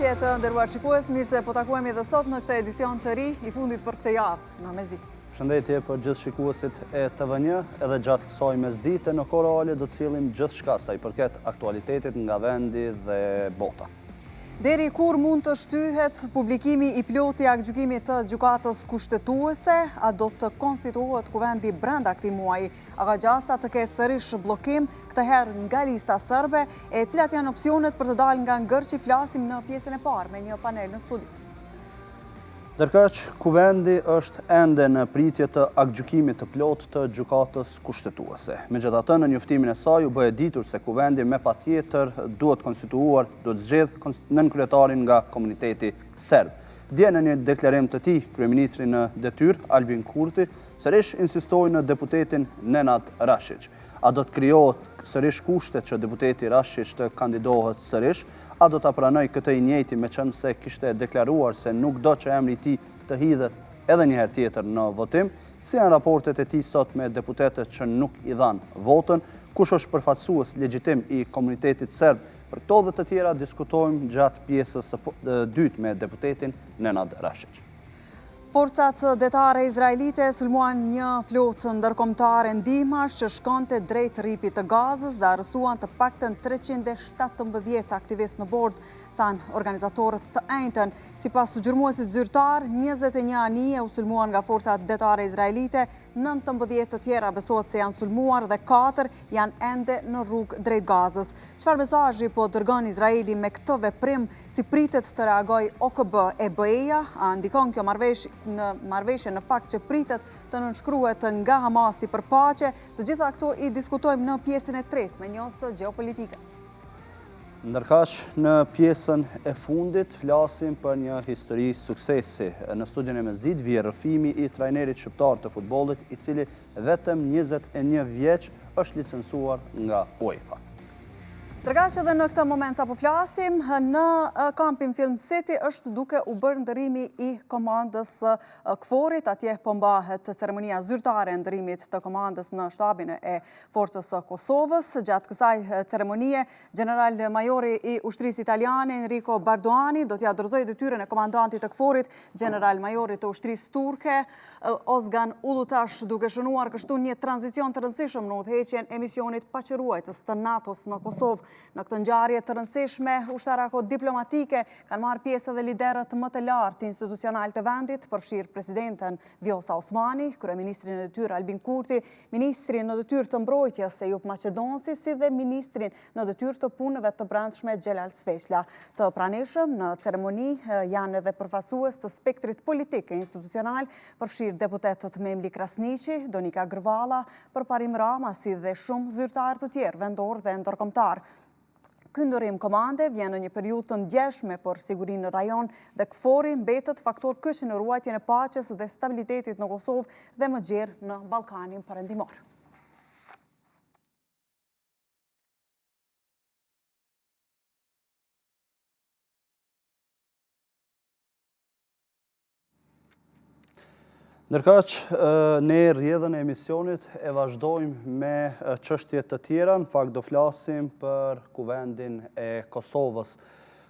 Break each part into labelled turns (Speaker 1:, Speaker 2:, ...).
Speaker 1: Përshëndetje të nderuar shikues, mirë se po takohemi edhe sot në këtë edicion të ri i fundit për këtë javë në Mesditë.
Speaker 2: Përshëndetje për gjithë shikuesit e TV1, edhe gjatë kësaj mesdite në kohë reale do të sillim gjithçka sa i përket aktualitetit nga vendi dhe bota.
Speaker 1: Deri kur mund të shtyhet publikimi i plotë i aktgjykimit të gjykatës kushtetuese, a do të konstituohet kuvendi brenda këtij muaji? A ka gjasa të ketë sërish bllokim, këtë herë nga lista serbe, e cilat janë opsionet për të dalë nga ngërçi, flasim në pjesën e parë me një panel në studio.
Speaker 2: Ndërkaq, kuvendi është ende në pritje të aktgjykimit të plotë të gjykatës kushtetuese. Megjithatë, në njoftimin e saj u bë e ditur se kuvendi me patjetër duhet konstituuar, duhet zgjedh nënkryetarin nga komuniteti serb. Dje në një deklarim të tij, kryeministri në detyrë Albin Kurti sërish insistoi në deputetin Nenad Rashić. A do të krijohet sërish kushtet që deputeti Rashić të kandidohet sërish? A do të pranoj këtë i njëjti meqenëse kishte deklaruar se nuk do që emri i tij të hidhet edhe një herë tjetër në votim? Si janë raportet e tij sot me deputetët që nuk i dhanë votën? Kush është përfaqësues legjitim i komunitetit serb? Për këto dhe të tjera diskutojmë gjatë pjesës së dytë me deputetin Nenad Rashić.
Speaker 1: Forcat detare izraelite sulmuan një flotë ndërkombëtare ndihmash që shkonte drejt rripit të Gazës dhe arrestuan të paktën 317 aktivistë në bord, thanë organizatorët të njëjtën. Sipas gjurmuesit zyrtar, 21 anije u sulmuan nga forcat detare izraelite, 19 të tjera besohet se janë sulmuar dhe 4 janë ende në rrugë drejt Gazës. Çfarë mesazhi po dërgon Izraeli me këtë veprim, si pritet të reagojë OKB e BE-ja, a ndikon kjo marrëveshje në fakt që pritet të nënshkruhet nga Hamasi për paqe? Të gjitha këto i diskutojmë në pjesën e tretë me njohës të gjeopolitikës.
Speaker 2: Ndërkaq, në pjesën e fundit flasim për një histori suksesi. Në studion e Mesdit vjen rrëfimi i trajnerit shqiptar të futbollit, i cili vetëm 21 vjeç është licencuar nga UEFA.
Speaker 1: Ndërkaq edhe në këtë moment sa po flasim, në kampin Film City është duke u bërë ndërrimi i komandës KFOR-it, atje po mbahet ceremonia zyrtare e ndërrimit të komandës në shtabin e forcës së Kosovës. Gjatë kësaj ceremonie, general majori i ushtrisë italiane Enrico Barduani do t'ia dorëzojë detyrën e komandantit të KFOR-it, general majori të ushtrisë turke Ozgan Ulutash, duke shënuar kështu një tranzicion të rëndësishëm në udhëheqjen e misionit paqëruajtës të NATO-s në Kosovë. Në këtë ngjarje të rëndësishme, ushtarako diplomatike kanë marrë pjesë edhe liderët më të lartë institucional të vendit, përfshirë presidenten Vjosa Osmani, kryeministrin në detyrë Albin Kurti, ministrin në detyrë të mbrojtjes Ejup Maqedonsi, si dhe ministrin në detyrë të punëve të brendshme Xhelal Sveçla. Të pranishëm në ceremoni janë edhe përfaqësues të spektrit politik e institucional, përfshirë deputetët Memli Krasniqi, Donika Grvala, Përparim Rama, si dhe shumë zyrtarë të tjerë vendor dhe ndërkombëtar. Ky ndërrim komande vjen në një periudhë të ndjeshme për sigurinë në rajon dhe KFOR-i mbetet faktor kyç në ruajtjen e paqes dhe stabilitetit në Kosovë dhe më gjerë në Ballkanin Perëndimor.
Speaker 2: Ndërkaq, ne rrjedhën e emisionit e vazhdojmë me çështje të tjera, në fakt do flasim për kuvendin e Kosovës.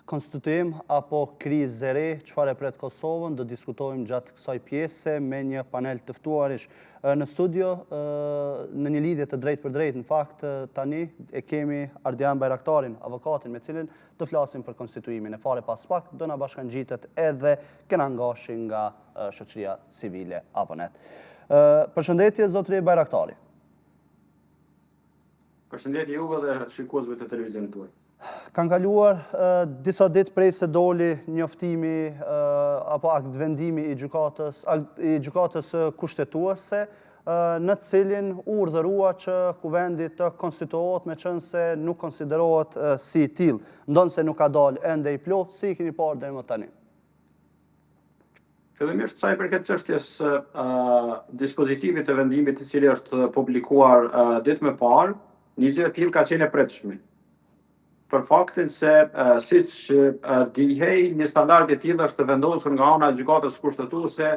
Speaker 2: Konstituim apo krizë e re, çfarë e pret Kosovën, do diskutojmë gjatë kësaj pjese me një panel të ftuarish. Në studio, në një lidhje të drejtë për drejtë, në fakt tani e kemi Ardian Bajraktarin, avokatin me cilin do flasim për konstituimin. E fare pas pak do na bashkangjitet edhe Kenan Gashi nga shoqëria civile Aponet. Përshëndetje zotëri Bajraktari.
Speaker 3: Përshëndetje juve dhe shikuesve të televizionit tuaj.
Speaker 2: Kanë kaluar disa ditë prej se doli njoftimi apo akt vendimi i gjykatës kushtetuese, në cilin urdhërua që kuvendi të konstituohet meqense nuk konsiderohet si i tillë, ndonse nuk ka dalë ende i plotë, si i keni parë deri më tani?
Speaker 3: Fillimisht sa i përket çështjes dispozitivit të vendimit i cili është publikuar ditë më parë, një gjë e tillë ka qenë e pritshme. Për faktin se siç dihej, një standard i tillë është vendosur nga ana e gjykatës kushtetuese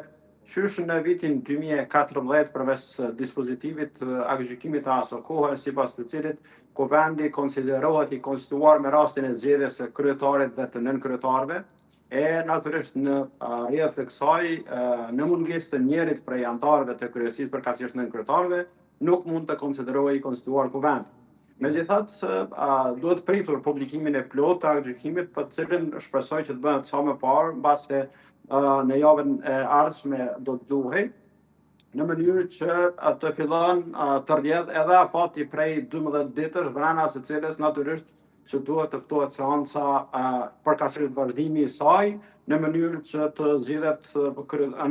Speaker 3: qysh në vitin 2014 përveç dispozitivit aktgjykimit të aso kohë, sipas të cilit kuvendi konsiderohet i konstituar me rastin e zgjedhjes së kryetarit dhe të nënkryetarëve, e natyrisht në rrjedhë të kësaj, në mungesë të njerit prej anëtarëve të kryesisë përkatësisht nënkryetarëve, nuk mund të konsiderohej i konstituar kuvend. Megjithatë, duhet pritur publikimin e plotë të aktgjykimit, për të cilin shpresoj që të bëhet sa më parë, mbase në javën e ardhshme do të duhej, në mënyrë që të fillon të rrjedh edhe afati prej 12 ditësh, brenda së cilës natyrisht që duhet të ftohet seanca përkatësisht vazhdimi i saj, në mënyrë që të zgjidhet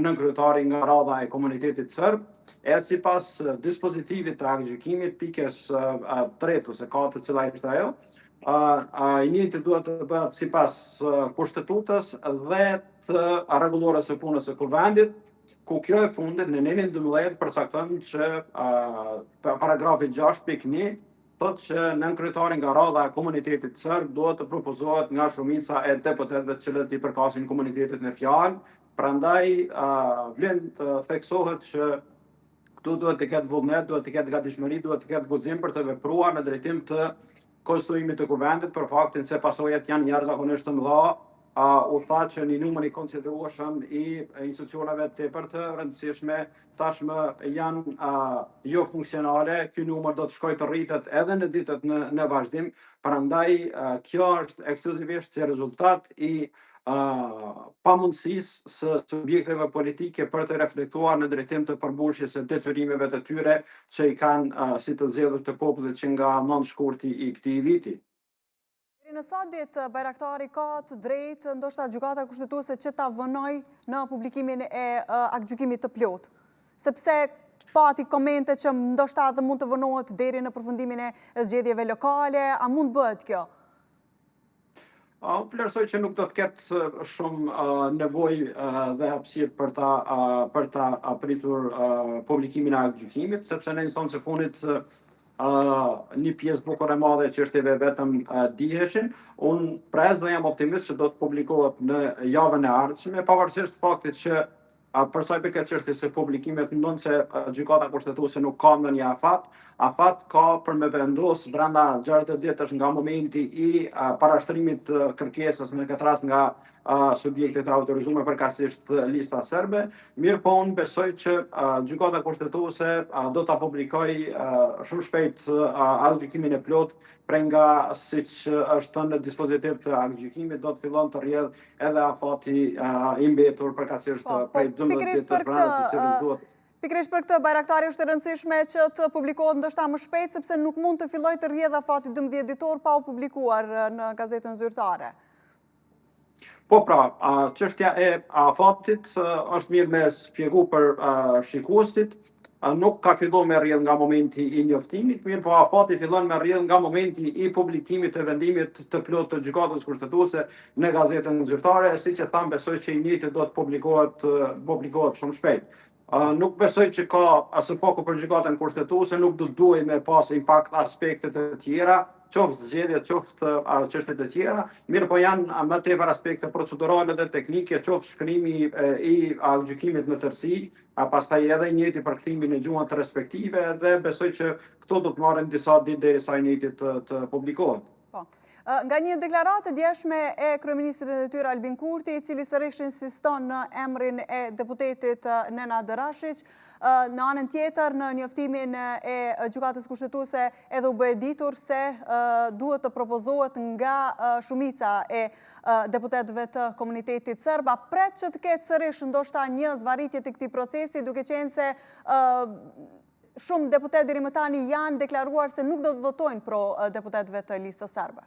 Speaker 3: nënkryetari nga radha e komunitetit serb, e sipas dispozitivit të aktgjykimit pikës 3 ose 4, cila ishte ajo, i njëjti duhet të bëhet sipas kushtetutës dhe të rregullores së punës së kuvendit, ku kjo e fundit në nenin 12 përcakton që paragrafi 6.1 thotë që nënkryetari nga radha e komunitetit serb duhet të propozohet nga shumica e deputetëve të cilët i përkasin komunitetit në fjalë. Prandaj vlen të theksohet që këtu duhet të ketë vullnet, duhet të ketë gatishmëri, duhet të ketë guxim për të vepruar në drejtim të konstruimit të kuvendit, për faktin se pasojat janë jashtëzakonisht të mëdha. U tha që një numër i konsiderueshëm i institucioneve tepër të rëndësishme tashmë janë jo funksionale. Ky numër do të shkojë të rritet edhe në ditët në vazhdim. Prandaj kjo është ekskluzivisht si rezultat i pamundësisë së subjekteve politike për të reflektuar në drejtim të përmbushjes së detyrimeve të tyre që i kanë si të zgjedhur të popullit që nga 9 shkurti i këtij viti.
Speaker 1: Në sa ditë Bajraktari ka të drejtë, ndoshta gjykata kushtetuese që ta vënoj në publikimin e aktgjykimit të plotë, sepse pati komente që ndoshta edhe mund të vënohet deri në përfundimin e zgjedhjeve lokale, a mund bëhet kjo?
Speaker 3: Vlerësoj që nuk do të ketë shumë nevojë dhe hapësirë për ta pritur publikimin e aktgjykimit, sepse në instancën e fundit një pjesë bukur e madhe e çështjeve vetëm diheshin. Unë pres dhe jam optimist që do të publikohet në javën e ardhshme, pavarësisht faktit që për sa i përket çështjes së publikimit, ndonë se gjykata kushtetuese nuk ka ndonjë afat. Afat ka për me vendos brenda 60 ditësh nga momenti i parashtrimit të kërkesës, në këtë rast nga subjektet autorizuar përkatësisht lista serbe. Mirë po unë besoj që gjykata kushtetuese do ta publikojë shumë shpejt aktgjykimin e plot, prej nga siç është thënë në dispozitiv të aktgjykimit do të fillon të rrjedh edhe afati i mbetur përkatësisht prej 12 ditësh brenda së cilës duhet.
Speaker 1: Pikërisht për këtë, Bajraktari, është e rëndësishme që të publikohet ndoshta më shpejt, sepse nuk mund të fillojë të rrjedhë afati 12 ditor pa u publikuar në gazetën zyrtare.
Speaker 3: Po pra, çështja e afatit është mirë me shpjegu për shikuesit. Nuk ka filluar me rrjedhë nga momenti i njoftimit, mirë po afati fillon me rrjedhë nga momenti i publikimit të vendimit të plotë të gjykatës kushtetuese në gazetën zyrtare, siç e tham, besoj që i njëjti do të publikohet shumë shpejt. Nuk besoj që ka së paku për gjykatën kushtetuese, nuk do duhej me pas impakt aspekte të tjera, qoftë zgjedhje, qoftë çështje të tjera, mirë po janë më tepër aspekte procedurale dhe teknike, qoftë shkrimi i aktgjykimit në tërësi, pastaj edhe i njëjti përkthimi në gjuhën të respektive, dhe besoj që këto do të marrin disa ditë derisa i njëjti të publikohet.
Speaker 1: Po. Nga një deklaratë djeshme e kryeministrit e detyrë Albin Kurti, i cili sërish insiston në emrin e deputetit Nenad Rashić, në anën tjetër në njoftimin e gjykatës kushtetuese edhe u bë ditur se duhet të propozohet nga shumica e deputetëve të komunitetit serb, pret që të ketë sërish ndoshta një zvarritje të këtij procesi, duke qenë se shumë deputetë deri më tani janë deklaruar se nuk do të votojnë pro deputetëve të listës serbe.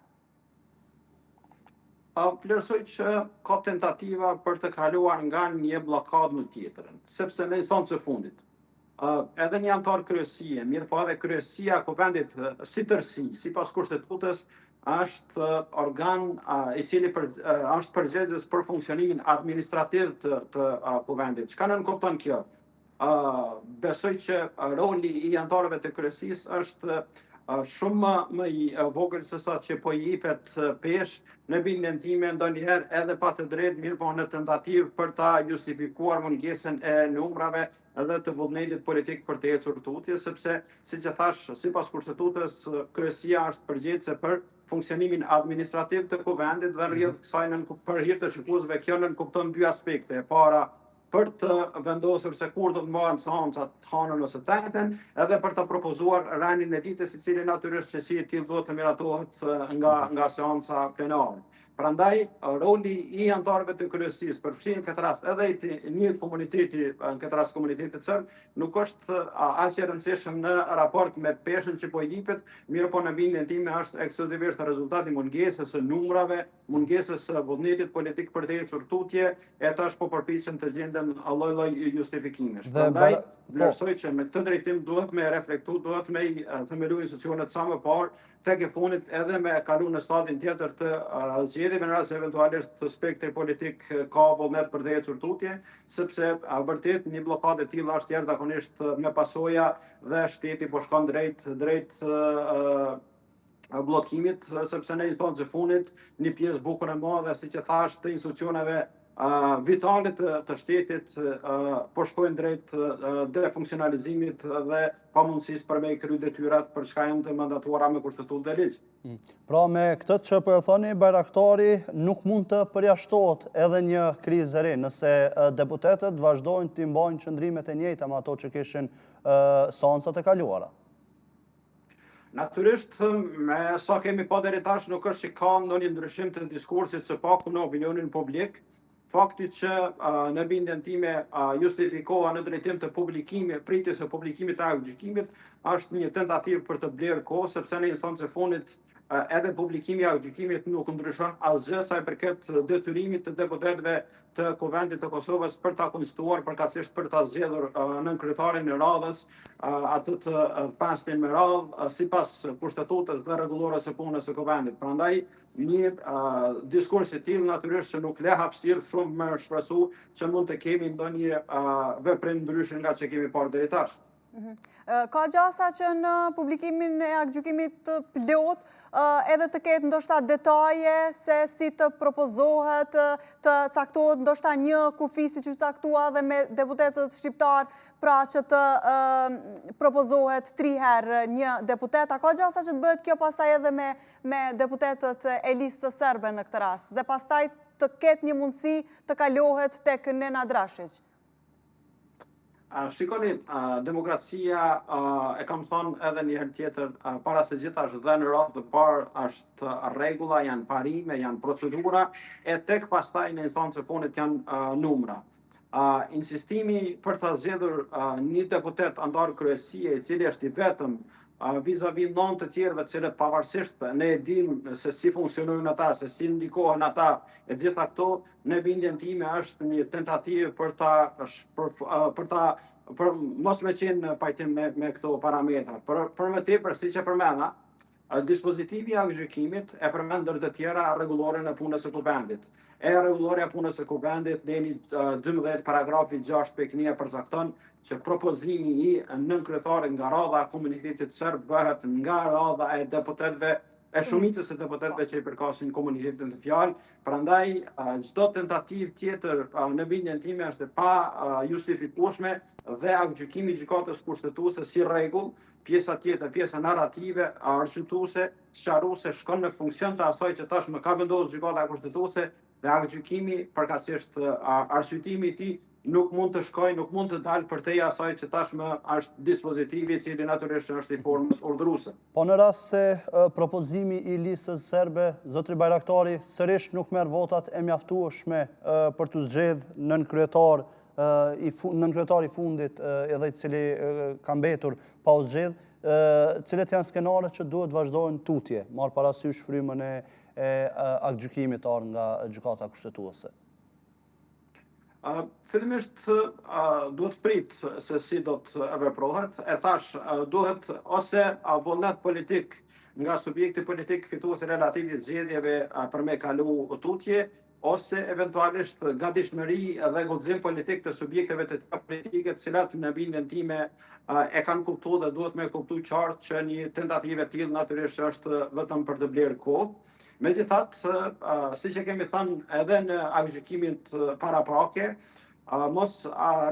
Speaker 3: Vlerësoj që ka tentativa për të kaluar nga një bllokadë në tjetrën, sepse në instancën e fundit edhe një antar kryesie, mirë po edhe kryesia e kuvendit si tërësi, sipas kushtetutës, është organ i cili është përgjegjës për funksionimin administrativ të kuvendit. Çka nënkupton kjo? Besoj që roli i antarëve të kryesisë është shumë më i vogël se sa që po i jepet pesh, në bindjen time ndonjëherë edhe pa të drejtë, mirë po në tentativë për ta justifikuar mungesën e numrave edhe të vullnetit politik për të ecur tutje, sepse, siç e thash, sipas kushtetutës, kryesia është përgjegjëse për funksionimin administrativ të kuvendit dhe rrjedh kësaj për hir të shikuesve kjo nënkupton dy aspekte. E para, për të vendosur se kur do të mbahen seancat të hënën ose të ejten, edhe për të propozuar rënien e ditës, i cili natyrisht që si e tillë duhet të miratohet nga seanca plenare. Prandaj, roli i anëtarëve të kryesisë, përfshin në këtë rast edhe i një komuniteti, në këtë rast komunitetit serb, nuk është aq e rëndësishëm në raport me peshën që po i jepet, mirë po në bindjen time është ekskluzivisht rezultati mungesës së numrave, mungesës së vullnetit politik për të ecur tutje, e tash po përpiqen të gjenden lloj-lloj justifikimesh. Prandaj, vlerësoj që me këtë drejtim duhet me reflektu, duhet me themelu institucionet sa më parë, tek e fundit edhe me kalu në stadin tjetër të zgjedhjeve në rast se eventualisht të spektri politik ka vullnet për të ecur tutje, sepse vërtet një bllokadë e tillë është jashtëzakonisht me pasoja dhe shteti po shkon drejt bllokimit, sepse në instancën e fundit një pjesë bukur e madhe, siç e thash, të institucioneve vitale të shtetit po shkojnë drejt defunksionalizimit dhe pamundësisë për me kry detyrat për çka janë të mandatuara me kushtetutë dhe ligj.
Speaker 2: Pra me këtë që po e thoni, Bajraktari nuk mund të përjashtohet edhe një krizë e re, nëse deputetët vazhdojnë të mbajnë qëndrimet e njëjta me ato që kishin seancat e kaluara.
Speaker 3: Natyrisht, me sa kemi pa deri tash, nuk është që ka ndonjë ndryshim të diskursit së paku në opinionin publik. Fakti që në bindjen time justifikoha në drejtim të pritjes së publikimit të aktgjykimit është një tentativë për të blerë kohë, sepse në instancën e fundit edhe publikimi i aktgjykimit nuk ndryshon asgjë sa i përket detyrimit të deputetëve të Kuvendit të Kosovës për ta konstituar përkatësisht për ta zgjedhur nënkryetarin e radhës, atë të pestin me radhë, sipas kushtetutës dhe rregullores së punës së Kuvendit. Prandaj, një diskurs i tillë natyrisht që nuk le hapësirë shumë më shpresu që mund të kemi ndonjë veprim ndryshe nga që kemi parë deri tash.
Speaker 1: Ka gjasa që në publikimin e aktgjykimit plot edhe të ketë ndoshta detaje se si të propozohet, të caktohet ndoshta një kufi siç u caktua dhe me deputetët shqiptar, pra që të propozohet 3 herë një deputet. A ka gjasa që të bëhet kjo pastaj edhe me deputetët e listës serbe në këtë rast, dhe pastaj të ketë një mundësi të kalohet tek Nena Drashić?
Speaker 3: Shikoni, demokracia, e kam thënë edhe një herë tjetër, para se gjitha është dhe në radhë të parë është rregulla, janë parime, janë procedura, e tek pastaj në instancën e fundit janë numra. Insistimi për ta zgjedhur një deputet antar kryesie, i cili është i vetëm vis-a-vis 9 të tjerëve të cilët pavarësisht ne e dimë se si funksionojnë ata, se si ndikohen ata, e gjitha këto në bindjen time është një tentativë për mos me qenë në pajtim me këto parametra. Për më tepër, siç e përmenda, dispozitivi i aktgjykimit e përmend ndër të tjera rregulloren e punës së Kuvendit. Rregulloria e punës së Kuvendit në 12 paragrafi 6.1 përcakton që propozimi i nënkryetarit nga radha e komunitetit serb bëhet nga radha e deputetëve, e shumicës e deputetëve që i përkasin komunitetin të fjalë. Prandaj çdo tentativë tjetër në bindjen time është e pa justifikueshme dhe aktgjykimi i gjykatës kushtetuese si rregull, pjesa tjetër, pjesa narrative, arsyetuese, sqaruese shkon në funksion të asaj që tashmë ka vendosur gjykata kushtetuese, dhe aktgjykimi përkatësisht arsyetimi i tij nuk mund të shkojë, nuk mund të dalë përtej asaj që tashmë është dispozitivi i cili natyrisht është i formës urdhëruese.
Speaker 2: Po në rast se propozimi i listës serbe, zotri Bajraktari, sërish nuk merr votat e mjaftueshme për të zgjedhur nënkryetari i fundit edhe i cili ka mbetur pa u zgjedh, cilet janë skenaret që duhet vazhdojnë tutje, marr parasysh frymën e aktgjykimit nga gjykata kushtetuese?
Speaker 3: Fillimisht duhet prit se si do të veprohet. E thash, duhet ose vullnet politik nga subjekti politik fitues relativ i zgjedhjeve për me kalu tutje, ose eventualisht gatishmëri dhe guxim politik të subjekteve të tjera politike, të cilat në bindjen time e kanë kuptuar dhe duhet me kuptuar qartë që një tentativë e tillë natyrisht është vetëm për të blerë kohë. Megjithatë, siç e kemi thënë edhe në aktgjykimin paraprake, mos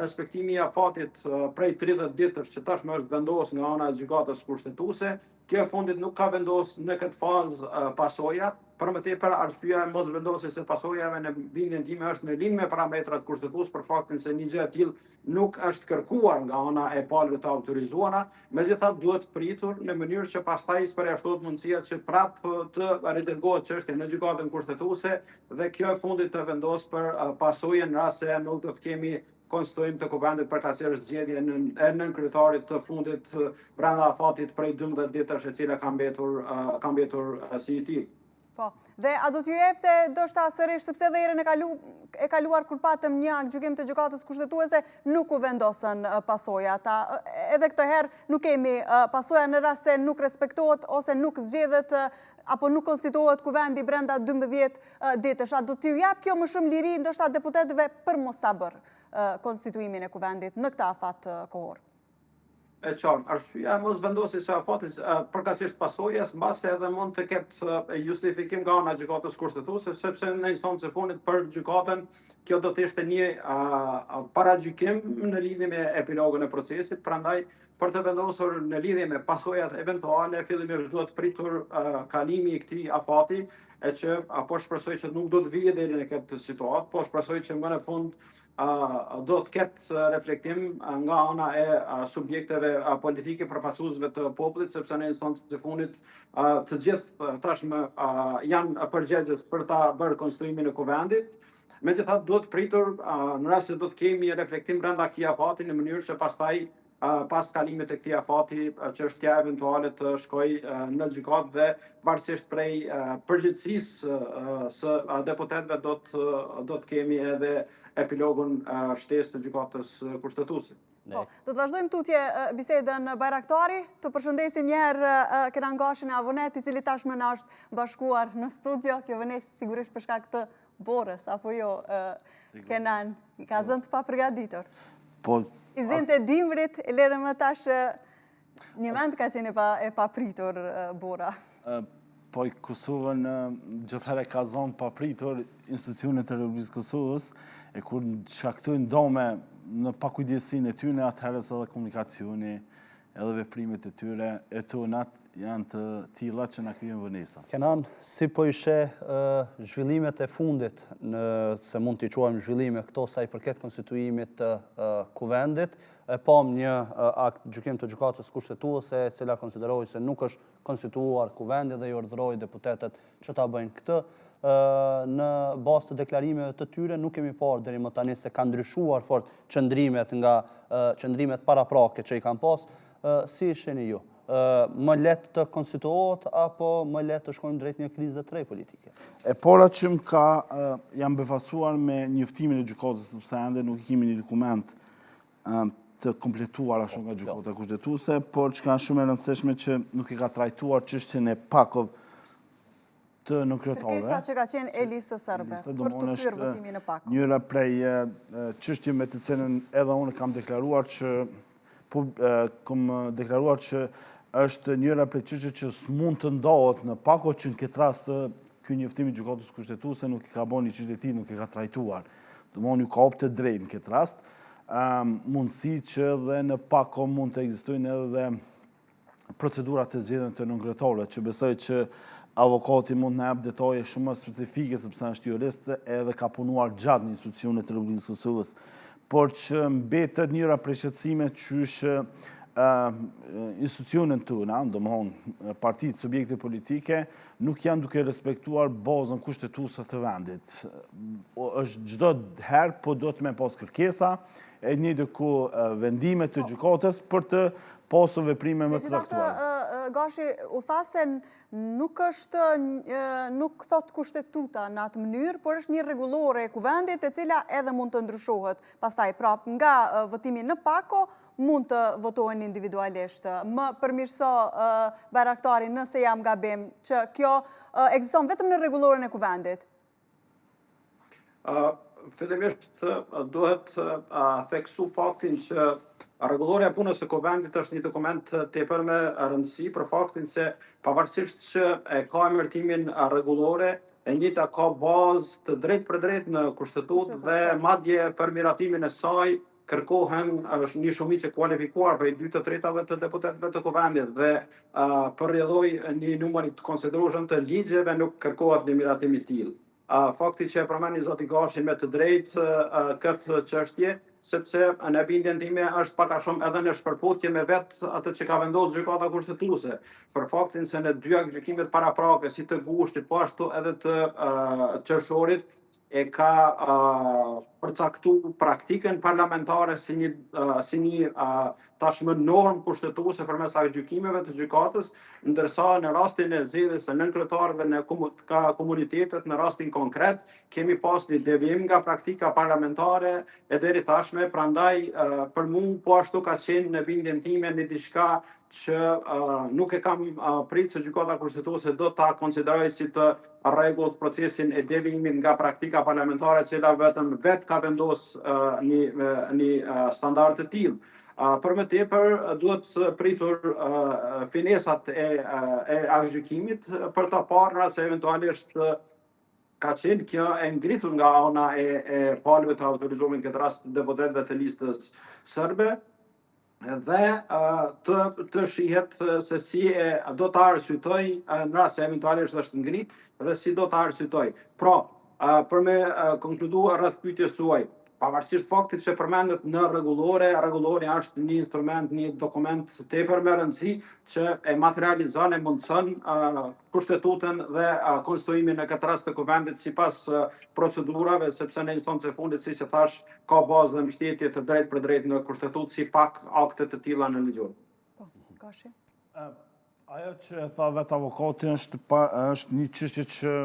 Speaker 3: respektimi i afatit prej 30 ditësh që tashmë është vendosur nga ana e gjykatës kushtetuese, kjo e fundit nuk ka vendosur në këtë fazë pasoja, për më tepër arsyeja e mos vendosjes së pasojave në bindjen time është në linjë me parametrat kushtetues për faktin se një gjë e tillë nuk është kërkuar nga ana e palëve të autorizuara, megjithatë duhet pritur në mënyrë që pastaj të përjashtohet mundësia që prapë të ridërgohet çështja në gjykatën kushtetuese dhe kjo e fundit të vendos për pasojën në rast se nuk do të kemi konstituim të kuvendit përkatësisht zgjedhje nën kryetarit të fundit brenda afatit prej 12 ditësh e cila ka mbetur si i tillë.
Speaker 1: Po, dhe a do t'ju jepte ndoshta sërish, sepse dhe herën e kaluar kur patëm një gjykim të gjykatës kushtetuese nuk u vendosën pasojat. Edhe këtë herë nuk kemi pasoja në rast se nuk respektohet ose nuk zgjedhet apo nuk konstituohet kuvendi brenda 12 ditësh. A do t'ju jap kjo më shumë liri ndoshta deputetëve për mos ta bërë konstituimin e kuvendit në këtë afat kohor?
Speaker 3: E qartë, arsyeja mos vendosjes së afatit përkatësisht pasojës, mbase edhe mund të ketë justifikim nga ana e gjykatës kushtetuese, sepse në instancën e fundit për gjykatën kjo do të ishte një paragjykim në lidhje me epilogën e procesit, prandaj për të vendosur në lidhje me pasojat eventuale, fillimisht duhet pritur kalimi i këtij afati, e që po shpresoj që nuk do të vijë deri në këtë situatë, po shpresoj që më në fund do të ketë reflektim nga ana e subjekteve politike përfaqësuesve të popullit, sepse në instancën e fundit të gjithë tashmë janë përgjegjës për ta bërë konstituimin e kuvendit. Megjithatë duhet pritur në rast se do të kemi reflektim brenda këtij afati në mënyrë që pastaj pas kalimit të këtij afati çështja eventuale të shkojë në gjykatë dhe varësisht prej përgjegjësisë së deputetëve do të kemi edhe epilogun shtesë të gjykatës kushtetuese.
Speaker 1: Po, do të vazhdojmë tutje bisedën Bajraktari, të përshëndesim njerë Kenan Gashin e Avonet, i cili tashmë na është bashkuar në studio, kjo vënes sigurisht për shkak të Borës, apo jo, Kenan, i ka zënë të papërgatitur.
Speaker 4: Po,
Speaker 1: I zënë të dimrit, e lere më tash një vend ka qenë e papritur Bora.
Speaker 4: Po i Kosovën gjithherë ka zonë papritur institucionet e Republikës Kosovës, e kur shkaktojnë dome në pakujdesinë e tyre, atëherë edhe komunikacioni, edhe veprimet e tyre, e tonat janë të tilla që na krijojnë vënesa.
Speaker 2: Kenan, si po i sheh zhvillimet e fundit, se mund t'i quajmë zhvillime këto sa i përket konstituimit të kuvendit, e pam një gjykim të gjykatës kushtetuese e cila konsideroi se nuk është konstituuar kuvendi dhe i urdhëroi deputetet që ta bëjnë këtë. Në bazë të deklarimeve të tyre nuk kemi parë deri më tani se kanë ndryshuar fort qëndrimet paraprake që i kanë pas. Si i shihni ju? Më letë të konstituohet apo më letë të shkojmë drejt një krize të re politike?
Speaker 4: E para që jam befasuar me njoftimin e gjykatës, sepse ende nuk kemi një dokument të kompletuar ashtu nga gjykata kushtetuese, por që ka shumë e rëndësishme që nuk e ka trajtuar çështjen e Pakov të nënkryetare.
Speaker 1: Kërkesa që ka qenë e listës serbe, për të kryer votimin e Pakov.
Speaker 4: Njëra prej çështjeve me të cilën edhe unë kam deklaruar që është njëra prej çështjeve që s'mund të ndahet në Pakov, që në këtë rast ky njoftim i gjykatës kushtetuese nuk i ka bënë çështën e tij, nuk e ka trajtuar. Domthonë ju ka optë drejt në këtë rast. Mundësi që dhe në Pakov mund të ekzistojnë edhe procedurat e zgjedhjeve të nënkryetare, që besoj që avokati mund në jap detaje shumë specifike, sepse është jurist edhe ka punuar gjatë në institucionet të Republikës Kosovës, por që mbetet njëra prej shqetësimeve qysh institucionet tona, domthonë partitë, subjekte politike, nuk janë duke respektuar bazën kushtetuese të vendit. Është çdo herë po do të më pas kërkesa, e njëjtë ku vendimet të gjykatës për të pasur veprime më të caktuara.
Speaker 1: Gashi, u tha se nuk thot kushtetuta në atë mënyrë, por është një rregullore e kuvendit e cila edhe mund të ndryshohet pastaj prap nga votimi në Pako, mund të votohen individualisht. Më përmirëso Bajraktari nëse jam gabim që kjo ekziston vetëm në rregulloren e kuvendit.
Speaker 3: Fillimisht duhet theksu faktin që rregulloria e punës së Kuvendit është një dokument tepër me rëndësi për faktin se pavarësisht që e ka emërtimin rregullore, e njëjta ka bazë të drejtë për drejtë në kushtetutë dhe madje për miratimin e saj kërkohen një shumicë e kualifikuar prej 2/3 të deputetëve të Kuvendit dhe për rrjedhoj një numër të konsiderueshëm të ligjeve nuk kërkohet një miratim i tillë. Fakti që e përmeni zoti Gashi me të drejtë këtë çështje, sepse në bindjen time është pak a shumë edhe në shpërputhje me vetë atë që ka vendosur gjykata kushtetuese, për faktin se në dy gjykimet paraprake, si të Gushtit, po ashtu edhe të Qershorit, e ka përcaktu praktikën parlamentare si një tashmë normë kushtetuese përmes gjykimeve të gjykatës, ndërsa në rastin e zgjedhjes së nënkretarëve në komunitetet në rastin konkret kemi pas një devijim nga praktika parlamentare e deri tashme, prandaj për mua po ashtu ka qenë në bindjen time në diçka që nuk e kam pritë se gjykata kushtetuese do ta konsideroj si të rregullt procesin e devijimit nga praktika parlamentare, e cila vetëm ka vendos një standard të tillë. Për më tepër duhet pritur finesat e aktgjykimit për ta parë nëse eventualisht ka qenë kjo e ngritur nga ana e palëve të autorizuar në këtë rast deputetëve të listës serbe, dhe të shihet se si do të arsyetoj në rast se eventualisht është ngrit dhe si do të arsyetoj. Pra, për me konkluduar rreth pyetjes suaj, pavarësisht faktit që përmendet në rregulloria është një instrument, një dokument tepër me rëndësi që e materializon e mundson kushtetutën dhe konstituimin në këtë rast të Kuvendit sipas procedurave, sepse në instancën e fundit, siç e thash, ka bazë dhe mbështetje të drejtë për drejtë në kushtetutë si pak akte të tilla në ligjor.
Speaker 1: Po, Gashi.
Speaker 4: Ajo që e tha vetë avokati është një çështje që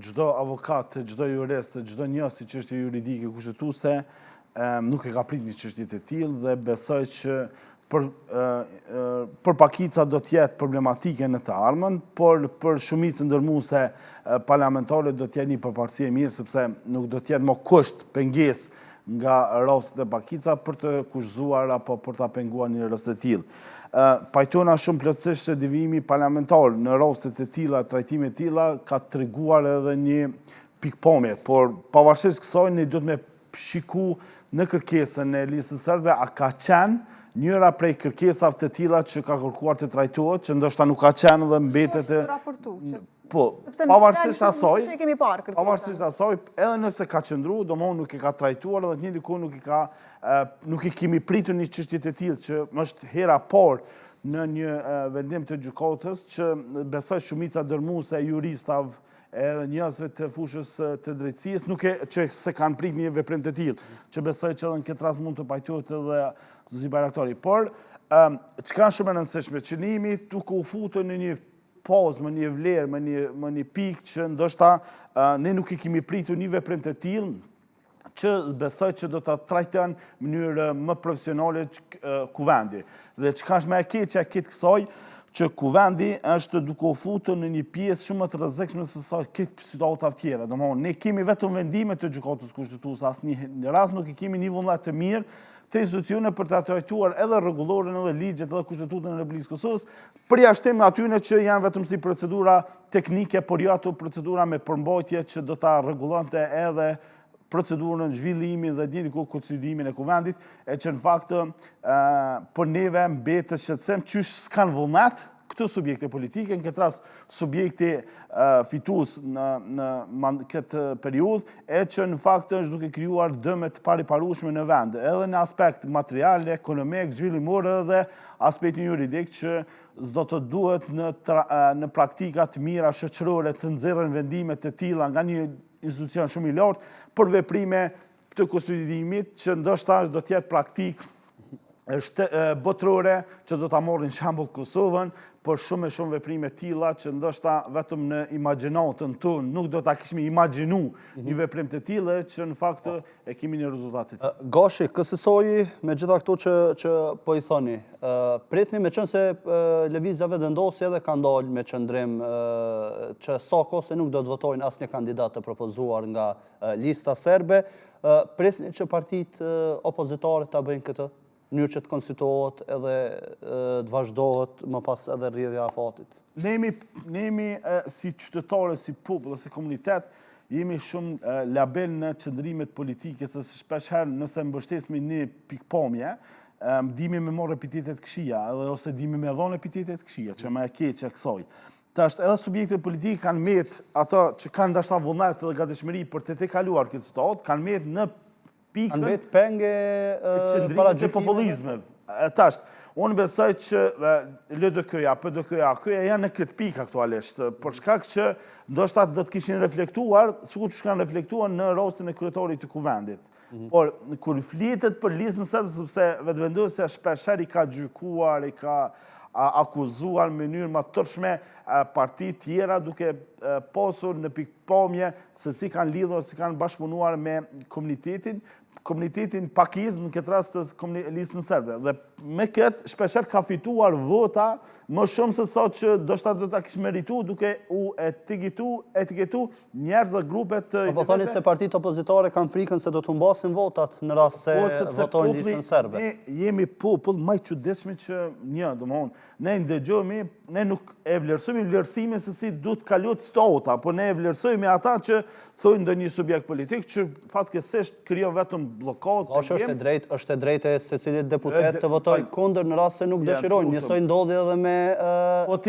Speaker 4: çdo avokat, çdo jurist, çdo njës i çështje juridike kushtetuese nuk e ka prit një çështje të tillë dhe besoj që për pakica do të jetë problematike në të ardhmen, por për shumicën ndërmuese parlamentare do të jetë një përparësi e mirë sepse nuk do të jetë më kusht pengesë nga rastet e pakica për të kushzuar apo për ta penguar një rast të tillë. Pajtona shumë plotësisht se devijimi parlamentar në rastet e tilla, trajtime të tilla ka treguar edhe një pikpamje, por pavarësisht kësaj ne duhet me shiku në kërkesën e listës serbe a ka qenë njëra prej kërkesave të tilla që ka kërkuar të trajtohet, që ndoshta nuk ka qenë dhe mbetet Po, pavarësisht asaj, edhe nëse ka qëndru, domthonjë nuk e ka trajtuar dhe një diku nuk i kemi pritur një çështje të tillë që është hera parë në një vendim të gjykatës që besoj shumica dërmuese e juristave edhe njerëzve të fushës të drejtësisë nuk që se kanë prit një veprim të tillë, që besoj që edhe në këtë rast mund të pajtohet edhe zoti Bayraktari. Por çka është shumë e rëndësishme që ne jemi duke u futur në një pozë, më një vlerë, më një pikë që ndoshta ne nuk i kemi pritur një veprim të tillë që besoj që do ta trajton në mënyrë më profesionale Kuvendi. Dhe çka është më e keqja këtë kësaj që Kuvendi është duke u futur në një pjesë shumë më të rrezikshme se sa këtë situata të tjera. Domthonë ne kemi vetëm vendime të gjykatës kushtetuese, asnjë rast nuk i kemi një vullnet të mirë të institucione për të trajtuar edhe rregulloren, edhe ligjet, edhe kushtetutën e Republikës Kosovës, përjashtim atyre që janë vetëm si procedura teknike, por jo ato procedura me përmbajtje që do ta rregullonte edhe procedurën, zhvillimin dhe diku konsolidimin e Kuvendit, e që në fakt për neve mbetet shqetësim qysh s'kan vullnet këto subjekte politike, në këtë rast subjekti fitues në këtë periudhë, e që në fakt është duke krijuar dëme të pariparueshme në vend, edhe në aspekt material, ekonomik, zhvillimor edhe aspektin juridik që s'do të duhet në praktika të mira shoqërore të nxjerrin vendime të tilla nga një institucion shumë i lartë për veprime të konsolidimit që ndoshta do të jetë praktikë botërore që do ta marrin shembull Kosovën, por shumë e shumë veprime tilla që ndoshta vetëm në imagjinatën tonë nuk do ta kishim imagjinu një veprim të tillë që në fakt e kemi një rezultat të tillë.
Speaker 2: Gashi, kësësoji me gjitha këto që po i thoni, pritni me qënë se lëvizjave vendosje edhe kanë dalë me qëndrim që sa kohë se nuk do të votojnë asnjë kandidat të propozuar nga lista serbe, prisni që partit opozitare ta bëjnë këtë? Mënyrë që të konstituohet edhe të vazhdohet më pas edhe rrjedhja e afatit.
Speaker 4: Ne jemi si qytetarë, si popull, si komunitet, jemi shumë label në qëndrimet politike, se shpesh herë nëse mbështesmi një pikpamje, dimi me marrë epitetet këshia, ose dimi me dhonë epitetet këshia, që me e keqe kësaj. Tash edhe subjektet politike kanë met ato që kanë dashta vullnet dhe gatishmëri për të kaluar këtë stat, kanë met në
Speaker 2: kanë vetë penge para
Speaker 4: gjykimit të populizmit. Tash, unë besoj që LDK-ja, PDK-ja janë në këtë pikë aktualisht, për shkak që ndoshta do të kishin reflektuar, sikur që kanë reflektuar në rastin e kryetarit të kuvendit. Por kur flitet për listën serbe, sepse vetëvendosja shpeshherë i ka gjykuar, i ka akuzuar në mënyrë më tërshme parti tjera duke pasur në pikpamje se si kanë lidhur, si kanë bashkëpunuar me komunitetin pakiz në këtë rast të listën serbe. Dhe me këtë shpesher ka fituar vota më shumë se sa që doshta do ta kishte merituar duke u etiketu njerëz dhe grupe të
Speaker 2: Po thoni se partitë opozitare kanë frikën se do të humbasin votat në rast se votojnë listën serbe.
Speaker 4: Ne jemi popull më i çuditshëm që domthonë ne ndëgjojmë, ne nuk e vlerësojmë vlerësimin se si duhet të kalojë stota, por ne e vlerësojmë ata që thonë ndonjë subjekt politik që fatkeqësisht krijon vetëm bllokadë.
Speaker 2: Është e drejtë secilit deputet të votojë kundër në rast se nuk dëshirojnë. Njësoj ndodhi edhe me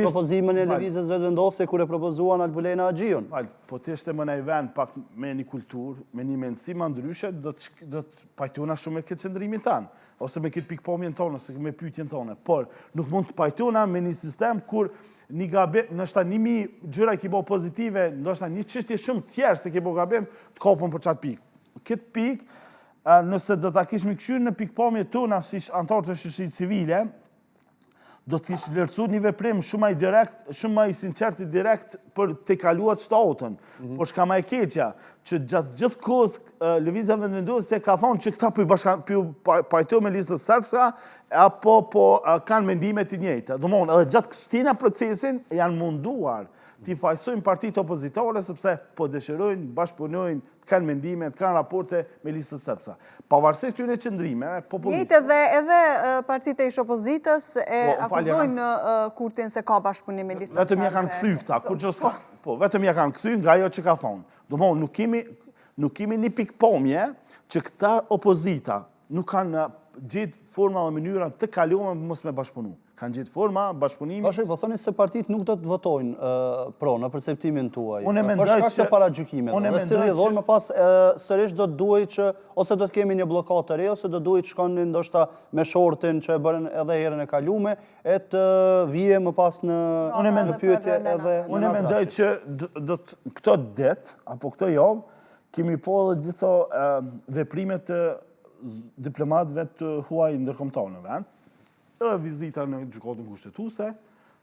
Speaker 2: propozimin e lëvizjes vetëvendosje kur e propozuan Albulena Axhiun.
Speaker 4: Po të ishte më në vend pak me një kulturë, me një mendësi më ndryshe, do të pajtona shumë me këtë qëndrimin tanë, ose me këtë pikpamjen tonë, ose me pyetjen tonë. Por nuk mund të pajtona me një sistem kur një gabim, nështë 1000 gjëra i kibo pozitive, nështë një çështje shumë thjeshtë i kibo gabim, të kopën për qatë pikë. Këtë pikë, nëse do të kishme këshyrë në pikpamje tona si antarë të shoqërisë civile, do të kishë vlerësuar një veprim shumë më i direkt, shumë më i sinqert i direkt për të kaluar statën. Por çka më e keqja, që gjatë gjithë kohës lëvizja vetëvendosje ka thonë që këta pajtojnë me listën serbe apo kanë mendime të njëjta. Domthonë, edhe gjatë këtij procesin janë munduar t'i fajsojnë partitë opozitare sepse po dëshirojnë, bashkëpunojnë, kanë mendime, kanë raporte me listën serbe. Pavarësisht këtyre qëndrimeve,
Speaker 1: njëjtë edhe partitë e ish opozitës e akuzojnë Kurtin se ka bashkëpunim me listën serbe.
Speaker 4: Vetëm ja kanë kthy këta, vetëm ja kanë kthy nga ajo që ka thonë. Domthonë, nuk kemi një pikpamje që këta opozita nuk kanë gjetë forma dhe mënyra të kaluara mos me bashkëpunu. Kanë gjetë forma, bashkëpunimi.
Speaker 2: Po thoni se partitë nuk do të votojnë pro në perceptimin tuaj.
Speaker 4: Për
Speaker 2: shkak të paragjykimeve. Dhe si rrjedhon më pas sërish do të duhet që ose do të kemi një blokadë të re ose do duhet shkoni ndoshta me shortin që e bërën edhe herën e kalume e të vije më pas në pyetje edhe.
Speaker 4: Unë mendoj që këto det apo këto javë kemi po edhe disa veprime të diplomatëve të huaj ndërkombëtar në vend. Edhe vizita në gjykatën kushtetuese,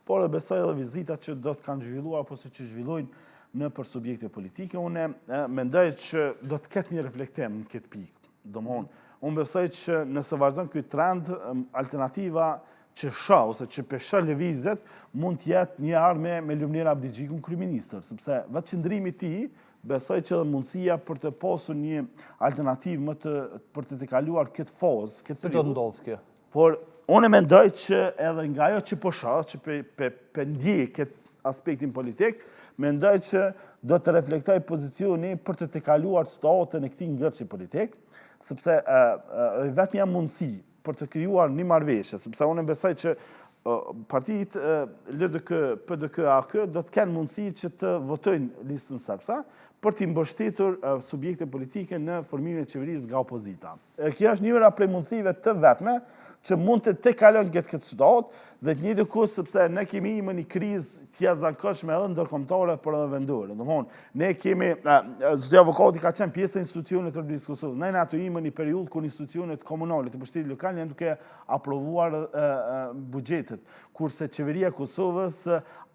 Speaker 4: por edhe besoj edhe vizita që do të kanë zhvilluar apo që zhvillojnë në për subjekte politike. Unë mendoj që do të ketë një reflektim në këtë pikë. Domthonë, unë besoj që nëse vazhdon ky trend, alternativa që ose që pesha lëvizjet mund të jetë një ardhmë me Lumir Abdigjikun kryeministër, sepse vetë qëndrimi i tij besoj që edhe mundësia për të pasur një alternativë për të kaluar këtë fazë, këtë
Speaker 2: periudhë. Si do të ndodhë kjo?
Speaker 4: Por unë mendoj që edhe nga ajo që po shoh, që pe ndjej këtë aspektin politik, mendoj që do të reflektoj pozicioni për të kaluar statën e këtij ngërçi politik, sepse vetëm ja mundësi për të krijuar një marrëveshje, sepse unë besoj që partitë LDK, PDK, AK do të kenë mundësi që të votojnë listën serbe, për t'i mbështetur subjekte politike në formimin e qeverisë nga opozita. Kjo është njëra prej mundësive të vetme që mund të kalon këtë situatë dhe të njëjtën kohë sepse ne kemi në një krizë të jashtëzakonshme edhe ndërkombëtare por edhe vendore. Domthonë, ne kemi zoti avokati ka qenë pjesë e institucioneve të Republikës Kosovës. Ne ato në një periudhë ku institucionet komunale të mbështetjes lokale janë duke aprovuar buxhetet, kurse qeveria e Kosovës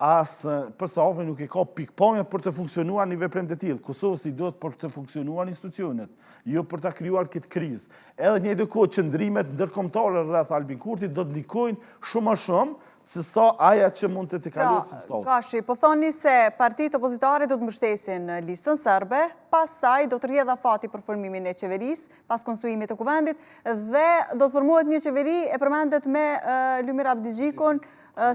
Speaker 4: për sa ofër nuk e ka pikpamje për të funksionuar një veprim të tillë. Kosovës i duhet për të funksionuar institucionet, jo për ta krijuar këtë krizë. Edhe në njëjtë kohë qëndrimet ndërkombëtare rreth Albin Kurtit do të ndikojnë shumë më shumë se sa aja që mund të kalojë si sot.
Speaker 1: Kashi, po thoni se partitë opozitare do të mbështesin listën serbe, pastaj do të rrjedhë afati për formimin e qeverisë, pas konstruimit të kuvendit, dhe do të formohet një qeveri e përmendet me Lumir Abdigjikun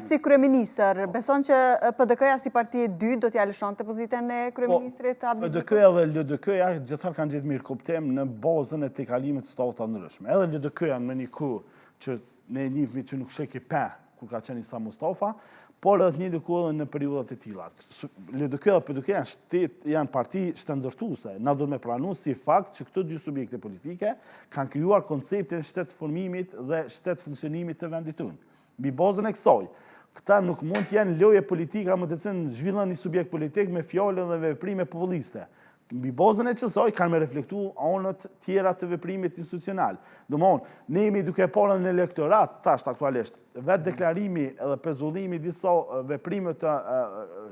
Speaker 1: si kryeministër. Beson që PDK-ja si parti e dytë do t'ja lëshonte pozitën e kryeministrit Abdigjikut?
Speaker 4: PDK-ja dhe LDK-ja gjithmonë kanë gjetur mirë kuptim në bazën e tejkalimit të shtateve të ndryshme. Edhe LDK-ja në një kohë që ne njihemi që nuk sheki pa kur ka qenë Isa Mustafa, por edhe një kohë në periudhat e tilla. LDK dhe PDK janë parti shtëndërtuese. Na duhet me pranu si fakt që këto dy subjekte politike kanë krijuar konceptin shtet formimit dhe shtet funksionimit të vendit tonë. Mbi bazën e kësaj, këta nuk mund të jenë loje politika më të cilën zhvillen një subjekt politik me fjalë dhe veprime populliste. Mbi bazën e kësaj kanë me reflektu anët tjera të veprimit institucional. Domthonë, ne jemi duke parë në elektorat tash aktualisht vetë deklarimi edhe pezullimi disa veprime të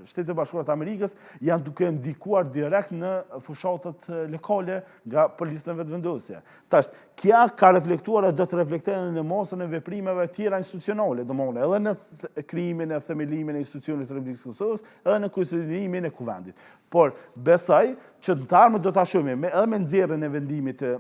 Speaker 4: Shtetit Bashkuar të Amerikës janë duke ndikuar direkt në fushatat lokale nga policën vetëvendosje. Tash, kja ka reflektuar dhe do të reflektojë në masën e veprimeve tjera institucionale, domthonë edhe në krijimin e themelimin e institucionit të Republikës Kosovës, edhe në konsolidimimin e kuvendit. Por besoj që në të ardhmen do ta shohim edhe me nxjerrjen e vendimit të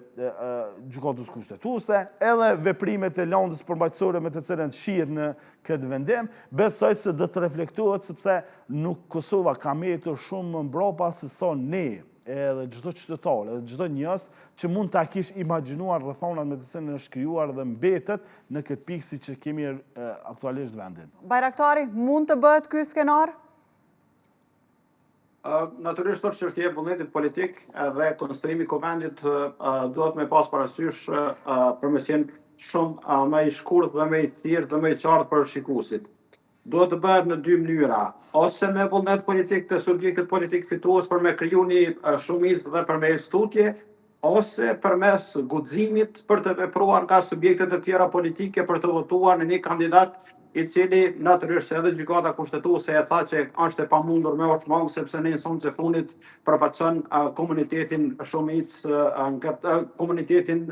Speaker 4: gjykatës kushtetuese, edhe veprimet e landës përmbajtësore me të cilën shihet në këtë vendim, besoj se do të reflektohet sepse nuk Kosova ka mbetur shumë më mbrapa se sa ne edhe çdo qytetar, edhe çdo njerëz që mund ta kish imagjinuar rrethonat me të cilën është krijuar dhe mbetet në këtë pikë siç e kemi aktualisht vendin.
Speaker 1: Bajraktari, mund të bëhet ky skenar?
Speaker 3: Natyrisht është çështje e vullnetit politik dhe konstruimi i kuvendit duhet me pas parasysh për me qenë shumë më i shkurtë dhe më i thjeshtë dhe më i qartë për shikuesit. Duhet të bëhet në dy mënyra, ose me vullnet politik të subjektit politik fitues për me kriju një shumicë dhe për me tutje, ose përmes guximit për të vepruar nga subjektet e tjera politike për të votuar në një kandidat i cili natyrisht edhe gjykata kushtetuese e tha që është e pamundur me orçmang sepse në instancën e fundit përfaqëson komunitetin shumicë komunitetin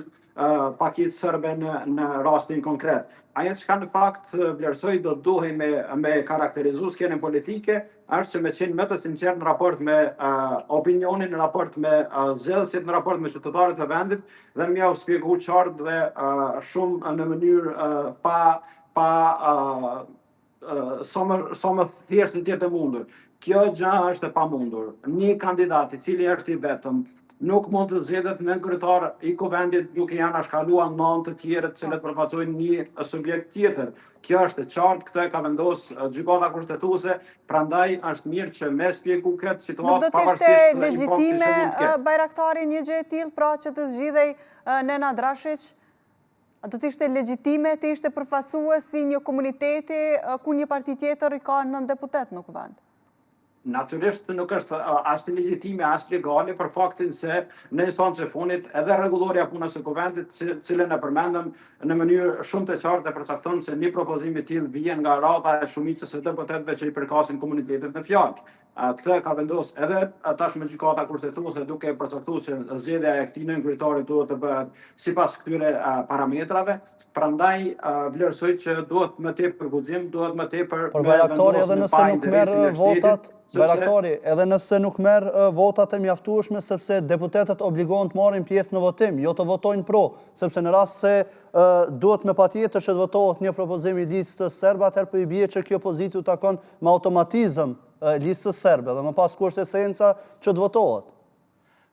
Speaker 3: pakicë serbe në rastin konkret. Ajo që ka në fakt vlerësoj do duhej me karakterizu skenen politike është që me qenë më të sinqert në raport me opinionin, në raport me zgjedhësit, në raport me qytetarët e vendit dhe më u shpjegou qartë dhe shumë në mënyrë sa më thjeshtë të jetë e mundur. Kjo gjë është e pamundur. Një kandidat i cili është i vetëm nuk mund të zgjedhet në kryetar i kuvendit duke janë anashkaluar 9 të tjerët që përfaqësojnë një subjekt tjetër. Kjo është e qartë, këtë ka vendosur gjykata kushtetuese, prandaj është mirë që me shpjegu këtë situatë pavarësisht
Speaker 1: të legjitime Bajraktari një gjë e tillë, pra që të zgjidhej Nena Drashić? Do të ishte legjitime të ishte përfaqësues si një komuniteti ku një parti tjetër i ka 9 deputet në kuvend?
Speaker 3: Natyrisht nuk është as legjitime as legale për faktin se në instancën e fundit edhe rregulloria e punës së kuvendit, cilën e përmendëm në mënyrë shumë të qartë e përcakton se një propozim i tillë vjen nga radha e shumicës së deputetëve që i përkasin komunitetet në fjalë. Këtë ka vendosur edhe tashmë gjykata kushtetuese duke përcaktuar se zgjedhja e këtij nën kryetari duhet të bëhet sipas këtyre parametrave. Prandaj vlerësoj që duhet më tepër guxim, duhet më tepër
Speaker 2: Bajraktari edhe nëse nuk merr votat, Bajraktari, edhe nëse nuk merr votat e mjaftueshme sepse deputetët obligohen të marrin pjesë në votim, jo të votojnë pro, sepse në rast se duhet me patjetër që të votohet një propozim i listës serbe, atëherë po i bie që kjo pozitë u takon me automatizëm listës serbe dhe më pas ku është esenca që të votohet.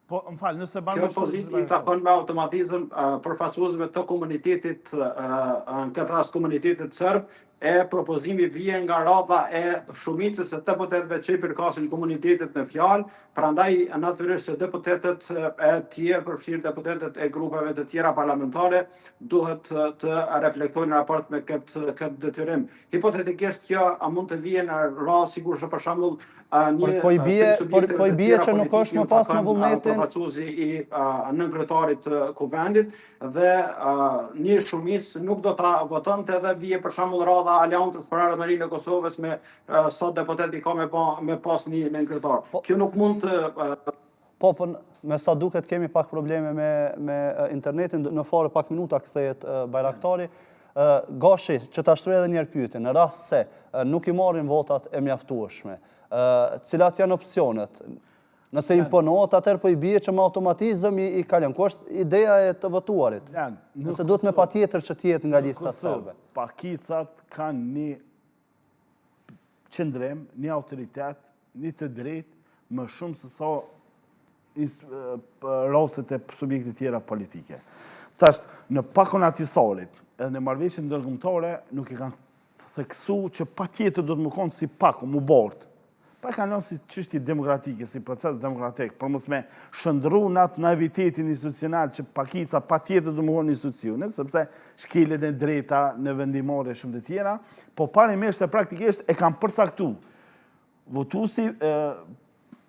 Speaker 4: Po, më falë, nëse banë...
Speaker 3: Kjo pozitë i takon me automatizëm përfaqësuesve të komunitetit, në këtë rast komunitetit serb, e propozimi vjen nga radha e shumicës së deputetëve që i përkasin komunitetit në fjalë, prandaj natyrisht se deputetët e tjerë, përfshirë deputetët e grupeve të tjera parlamentare, duhet të reflektojnë në raport me këtë detyrim. Hipotetikisht kjo mund të vijë në radhë sigurisht për shembull
Speaker 2: Po i bie që nuk është më pas në vullnetin
Speaker 3: përfaqësuesi i nënkryetarit të kuvendit dhe një shumicë nuk do ta votonte dhe vije për shembull radha Aleancës për Ardhmërinë e Kosovës me sot deputeti ka me pas një nënkryetar. Kjo nuk mund të
Speaker 2: Po, me sa duket kemi pak probleme me internetin, në fare pak minuta kthehet Bajraktari. Gashi, që ta shtroj edhe njerë pyetje, në rast se nuk i marrin votat e mjaftueshme, cilat janë opsionet? Nëse imponohet, atëherë po i bie që me automatizëm i kalon. Ku është ideja e të votuarit? Nëse duhet me patjetër që të jetë nga lista serbe.
Speaker 4: Pakicat kanë një qëndrim, një autoritet, një të drejtë më shumë se sa rastet e subjektit tjera politike. Tash, në pakon atisarit, edhe në marrëveshjen ndërkombëtare nuk e kanë theksu që patjetër do të më konë si pako, mu bord. Pa kanë lënë si çështje demokratike, si proces demokratik, për mos me shëndru në atë naivitetin institucional që pakica patjetër do të më konë institucionet, sepse shkelet e drejta në vendimore shumë të tjera, po parimisht se praktikisht e kanë përcaktu. Votuesi
Speaker 2: e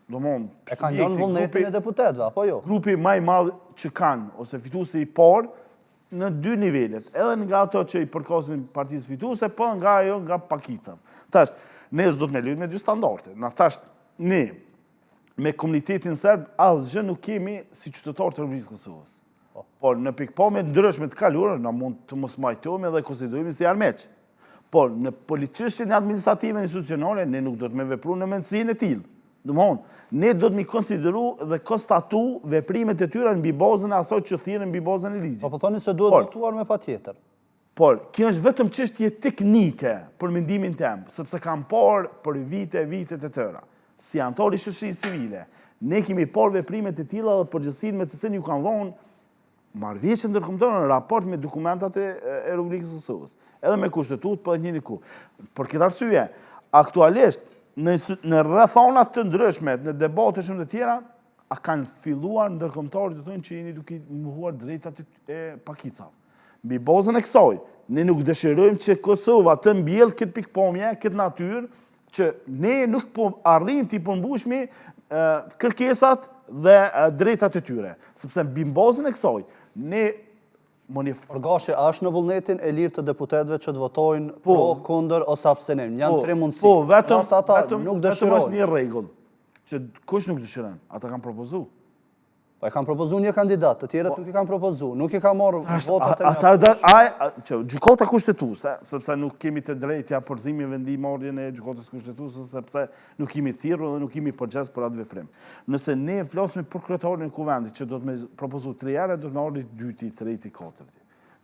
Speaker 2: kanë lënë vullnetin e deputetëve, apo jo?
Speaker 4: Grupi më i madh që kanë, ose fituesi i parë, në dy nivelet, edhe nga ato që i përkasin partisë fituese, po nga ajo nga pakica. Tash, ne s'do të me lyjt me dy standarde. Na tash, ne, me komunitetin serb, asgjë nuk kemi si qytetarë të Republikës Kosovës. Por në pikpamje ndryshme të kaluara, na mund të mos martohemi dhe konsiderojmë si armiq. Por në poliçështjen administrative institucionale, ne nuk do të me vepru në mendësinë e tillë. Domthonë, ne do të mi konsideru dhe konstatu veprimet e tyre në mbi bazën e asaj që thirrën mbi bazën e ligjit.
Speaker 2: Po thoni se duhet votuar me patjetër.
Speaker 4: Por, kjo është vetëm çështje teknike për mendimin tim, sepse kam parë për vite të tëra. Si anëtar i shoqërisë civile, ne kemi parë veprimet e tilla dhe përgjegjësinë me të cilën ju kanë dhënë marrëveshje ndërkombëtare në raport me dokumentat e Republikës së Kosovës, edhe me kushtetutë po njëri ku. Për këtë arsye, aktualisht në rrethana të ndryshme, në debate shumë të tjera, a kanë filluar ndërkombëtarët të thonë që jeni duke mohuar drejtat e pakicave. Mbi bazën e kësaj, ne nuk dëshirojmë që Kosova të mbjellë këtë pikpamje, këtë natyrë, që ne nuk po arrijmë të i përmbushmi kërkesat dhe drejtat e tyre. Sepse mbi bazën e kësaj, ne
Speaker 2: Gashi, a është në vullnetin e lirë të deputetëve që të votojnë pro, kundër ose abstenim? Janë tre mundësi.
Speaker 4: Po, vetëm është një rregull, që kush nuk dëshiron, ata kanë propozu.
Speaker 2: Po e kanë propozu një kandidat, të tjerët nuk i kanë propozu, nuk i kanë marrë votat e mjaftueshme.
Speaker 4: Gjykata kushtetuese, sepse nuk kemi të drejtja përzimi vendimarrjen e gjykatës kushtetuese, sepse nuk kemi thirrur dhe nuk kemi përgjes për atë veprim. Nëse ne flasim për kryetarin e kuvendit që do të më propozu 3 herë, do të më ardhi 2, 3, 4.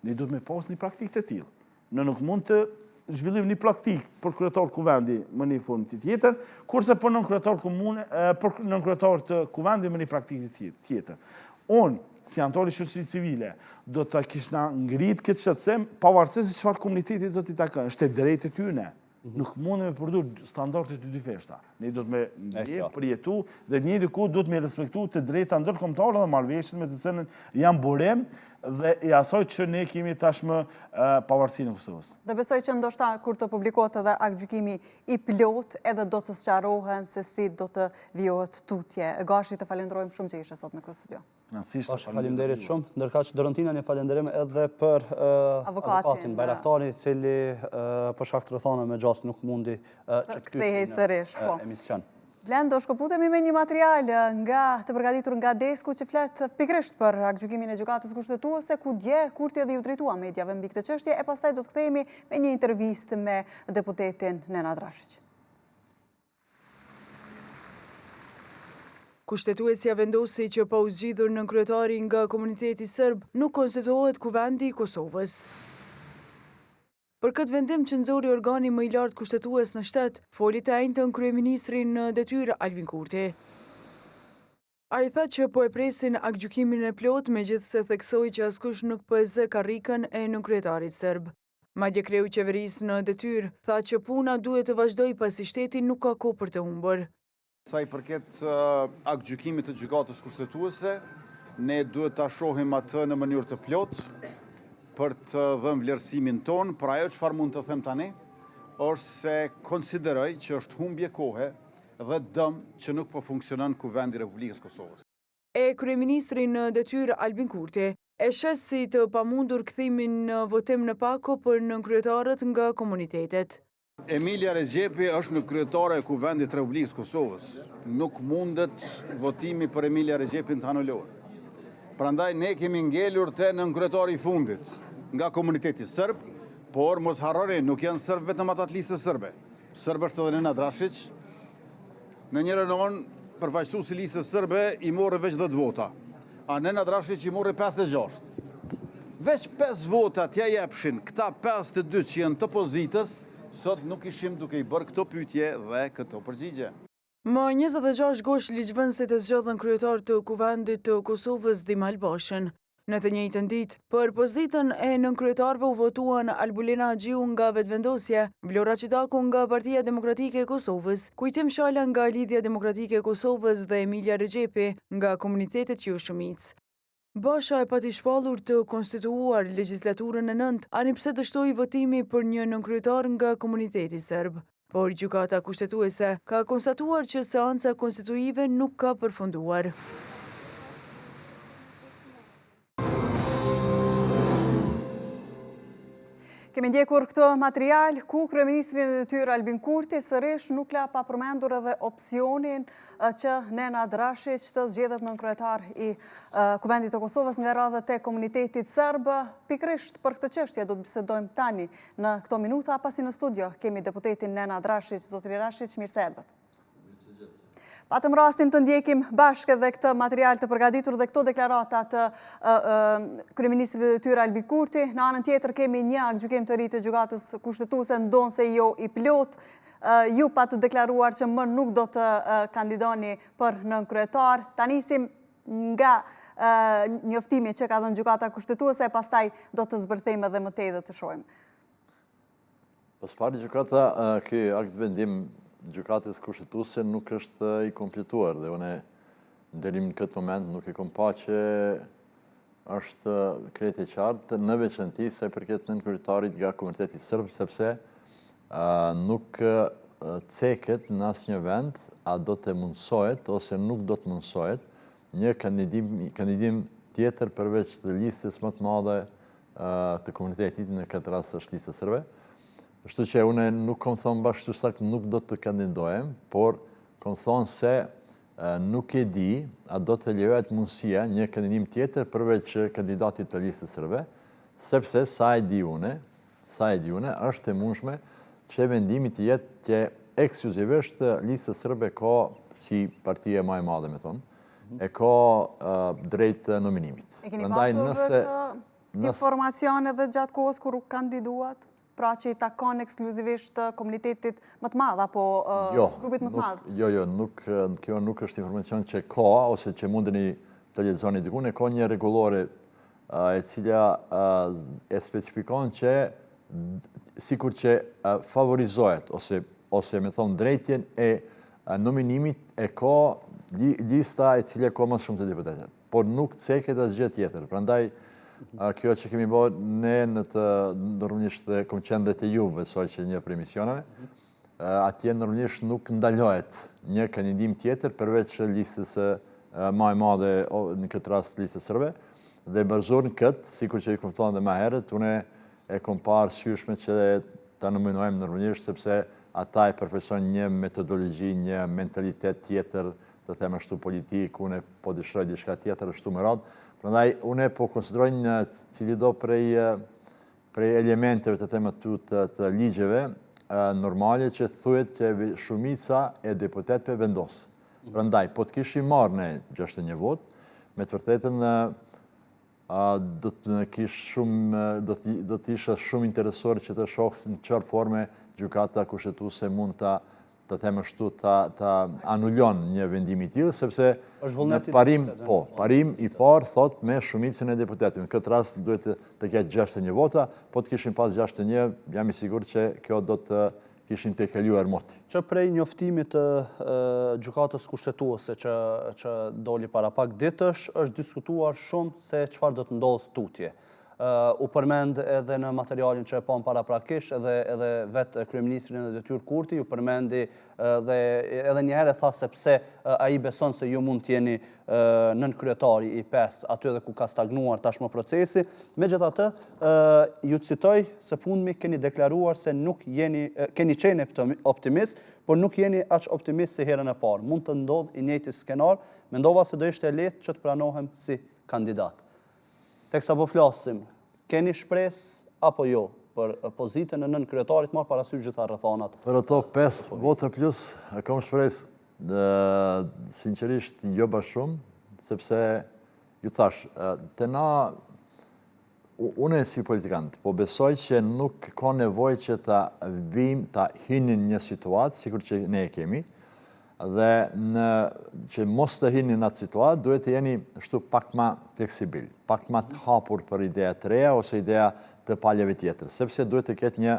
Speaker 4: Ne do të më pas një praktikë të tillë. Ne nuk mund të zhvillim një praktikë për kryetar kuvendi më një formë të tjetër, kurse për nën-kryetar komune, për nën-kryetar të kuvendi më një praktikë tjetër. Unë, si anëtar i shoqërisë civile, do të kishna ngrit këtë shqetësim, pavarësisht se çfarë komuniteti do t'i takon. Është e drejtë e tyre. Nuk mundem me përdor standardet e dy feshta. Ne do të me përjetu dhe njëri ku do të me respektu të drejta ndërkombëtare dhe marrëveshjet me të cilën janë burim dhe i asaj që ne kemi tashmë pavarësinë e Kosovës.
Speaker 1: Dhe besoj që ndoshta kur të publikohet edhe aktgjykimi i plot, edhe do të sqarohen se si do të vijohet tutje. Gashi, të falenderojmë shumë që ishe sot në këtë studio.
Speaker 2: Faleminderit shumë, ndërkaq Dorontina një falenderim edhe për avokatin Bajraktari, i cili për shkak të rrethana me gjas nuk mundi që
Speaker 1: kthehej sërish, po.
Speaker 2: Emision.
Speaker 1: Blen, do shkëputemi me një material të përgatitur nga Desku që flet pikërisht për aktgjykimin e gjykatës kushtetuese, ku dje kurti edhe ju drejtua mediave mbi këtë çështje, e pastaj do të kthehemi me një intervistë me deputetin Nenad Rashić.
Speaker 5: Kushtetuesja vendosi që pa u zgjidhur nënkryetari nga komuniteti serb nuk konstituohet kuvendi i Kosovës. Për këtë vendim që nxori organi më i lartë kushtetues në shtet, foli të njëjtën kryeministrin në detyrë Albin Kurti. Ai tha që po e presin aktgjykimin e plot, megjithse theksoi që askush nuk po e zë karrikën e nënkryetarit serb. Madje kreu i qeverisë në detyrë tha që puna duhet të vazhdojë pasi shteti nuk ka kohë për të humbur.
Speaker 6: Sa i përket aktgjykimit të gjykatës kushtetuese, ne duhet ta shohim atë në mënyrë të plotë për të dhënë vlerësimin ton, por ajo çfarë mund të them tani është se konsideroj që është humbje kohe dhe dëm që nuk po funksionon Kuvendi i Republikës Kosovës.
Speaker 5: Kryeministri në detyrë Albin Kurti e shes si të pamundur kthimin në votim në pako për nënkryetarët nga komunitetet.
Speaker 6: Emilia Regjepi është në kryetare e Kuvendit të Republikës Kosovës. Nuk mundet votimi për Emilia Regjepin të anulohet. Prandaj ne kemi ngelur te nënkryetari i fundit nga komuniteti serb, por mos harroni, nuk janë serb vetëm ata të listës serbe. Serb është edhe Nenad Rashić. Në njërën onë, përfaqësuesi i listës serbe i morri veç 10 vota, a Nenad Rashić i morri 56. Veç 5 vota t'ja jepshin këta 52 që janë të opozitës, sot nuk ishim duke i bërë këto pyetje dhe këto përgjigje.
Speaker 5: Më 26 gosh ligjvënësit e zgjodhën kryetar të Kuvendit të Kosovës Dim Albashën. Në të njëjtën ditë, për pozitën e nënkryetarëve u votuan Albulina Xhiu nga Vetvendosja, Vlora Qidaku nga Partia Demokratike e Kosovës, Kujtim Shala nga Lidhja Demokratike e Kosovës dhe Emilia Regjepi nga komunitetet Shumicë. Basha e pati shpallur të konstituuar legjislaturën e 9, ani pse dështoi votimi për një nënkryetar nga komuniteti serb. Por gjykata kushtetuese ka konstatuar që seanca konstituive nuk ka përfunduar.
Speaker 1: Kemi ndjekur këtë material ku kryeministri në detyrë Albin Kurti sërish nuk la pa përmendur edhe opsionin që Nenad Rashić të zgjedhet nënkryetar i Kuvendit të Kosovës nga radhët e komunitetit serb. Pikrisht për këtë çështje do të bisedojmë tani në këto minuta, pasi në studio kemi deputetin Nenad Rashić. Zotri Rashić, mirë se erdhët. Patëm rastin të ndjekim bashkë dhe këtë material të përgatitur dhe këto deklarata të kryeministrit të detyrë Albin Kurti. Në anën tjetër kemi një aktgjykim të ri të gjykatës kushtetuese, ndonse jo i plot. Ju pa të deklaruar që më nuk do të kandidoni për nënkryetar. Ta nisim nga njoftimi që ka dhënë gjykata kushtetuese, pastaj do të zbërthejmë edhe më tej dhe të shohim.
Speaker 7: Pas pari gjykata, ky akt vendim gjykatës kushtetuese nuk është i kompletuar dhe une deri në këtë moment nuk e kom pa që është krejt e qartë në veçanti sa i përket nënkryetarit nga komuniteti serb, sepse nuk ceket në asnjë vend a do të mundsohet ose nuk do të mundsohet një kandidim tjetër përveç të listës më të madhe të komunitetit, në këtë rast është lista serbe. Kështu që une nuk kom thonë bashkë saktë nuk do të kandidohem, por kom thonë se nuk e di a do të lejohet mundësia një kandidim tjetër përveç kandidatit të listës serbe, sepse sa e di une është e mundshme që vendimi të jetë që ekskluzivisht lista serbe ka si partia më e madhe, me thonë, e ka drejt nominimit.
Speaker 1: E keni pasur informacione dhe gjatë kohës kur u kandiduat? Pra që i takon ekskluzivisht komunitetit më të madh, apo grupit më të madh?
Speaker 7: Jo, kjo nuk është informacion që ka, ose që mundeni të lexoni diku, ne ka një rregullore e cila e specifikon që sikur që favorizohet, ose me thonë drejtjen e nominimit e ka lista e cila ka më shumë të deputetëve, por nuk ceket asgjë tjetër. Prandaj kjo që kemi bërë ne në të normalisht dhe kom qenë dhe të ju, besoj që një për emisionave, atje normalisht nuk ndalohet një kandidim tjetër përveç listës më e madhe, në këtë rast listës serbe, dhe bazuar në këtë, sikur që i kom thonë dhe më herët, une e kom parë syshme që ta nominojmë normalisht, sepse ata e përfaqësojnë një metodologji, një mentalitet tjetër, të them ashtu politik, une po dëshiroj diçka tjetër ashtu me radhë. Prandaj, une po konsideroj në cili do prej elementeve të temat të ligjeve normale që thuhet që shumica e deputetëve vendos. Prandaj, po të kishim marrë ne 61 vot, me të vërtetën do të isha shumë interesor që të shohë në çfarë forme gjykata kushtetuese mund ta të them ashtu, ta anullon një vendim i tillë, sepse në parim i parë thot me shumicën e deputetëve. Në këtë rast duhet të ketë 61 vota, po të kishin pas 61, jam i sigurt që kjo do të kishin të kaluar moti.
Speaker 2: Që prej njoftimit të gjykatës kushtetuese që doli para pak ditësh, është diskutuar shumë se çfarë do të ndodhë tutje. U përmend edhe në materialin që e pam paraprakisht, edhe vetë kryeministri në detyrë Kurti, u përmendi dhe edhe një herë tha se pse ai beson se ju mund të jeni nën kryetari i 5 aty edhe ku ka stagnuar tashmë procesi. Megjithatë, ju citoj se fundmi keni deklaruar se nuk keni qenë optimist, por nuk jeni aq optimist si herën e parë. Mund të ndodhë i njëjti skenar, mendova se do ishte lehtë që të pranohem si kandidat. Teksa po flasim, keni shpresë apo jo për pozitën e nën kryetarit marrë parasysh gjitha rrethanat?
Speaker 7: Për ato 5 vota plus, kam shpresë, sinqerisht jo ba shumë, sepse ju thash, të na, unë si politikant, po besoj që nuk ka nevojë që ta hynin një situatë, sikur që ne e kemi, dhe që mos të hynin në atë situatë, duhet të jeni shtu pak ma fleksibil, pak ma të hapur për ideja të reja ose ideja të paljeve tjetër, sepse duhet të ketë një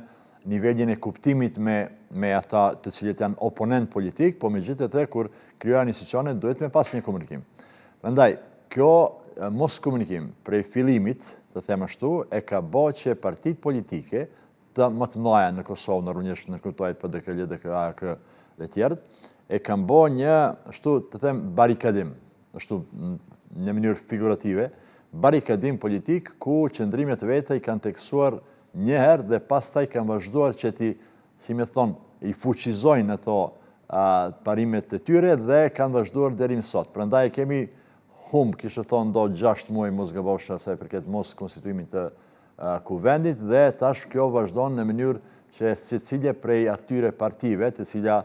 Speaker 7: nivelin e kuptimit me ata të cilët janë oponent politik, po me gjithë të kur kryojnë institucione duhet me pas një komunikim. Prandaj, kjo mos komunikim prej fillimit, të them ashtu, e ka bë që partitë politike të më të mëdha në Kosovë, në rrugësh në kryetarit PDKL, DKA dhe tjerët, e kam bë një, ashtu të them, barikadim, ashtu në mënyrë figurative, barikadim politik ku qëndrimet vete i kanë teksuar një herë dhe pastaj kanë vazhduar që ti, si me thonë, i fuqizojnë ato parimet të tyre dhe kanë vazhduar deri më sot. Prandaj kemi humb, kishte thonë do 6 muaj mos gabosha sa i përket mos konstituimit të kuvendit dhe tash kjo vazhdon në mënyrë që secila prej atyre partive, të cila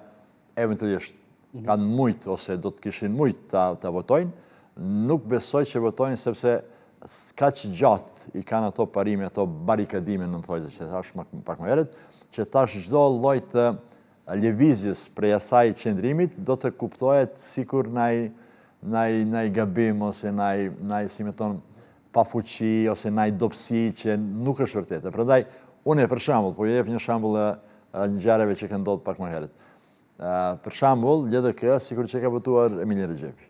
Speaker 7: eventualisht kanë mujt ose do të kishin mujt të votojnë, nuk besoj që votojnë sepse s'ka që gjatë i kanë ato parime, ato barikadime në thojtë që tash pak më herët, që tash çdo lloj të lëvizjes prej asaj qëndrimit do të kuptohet sikur naj gabim ose naj si me thonë pafuqi ose naj dobësi që nuk është vërtetë. Prandaj unë për shembull, po ju jep një shembull ngjarjeve që kanë ndodhur pak më herët. Për shembull, LDK sikur që ka votuar Emili Rexhepi.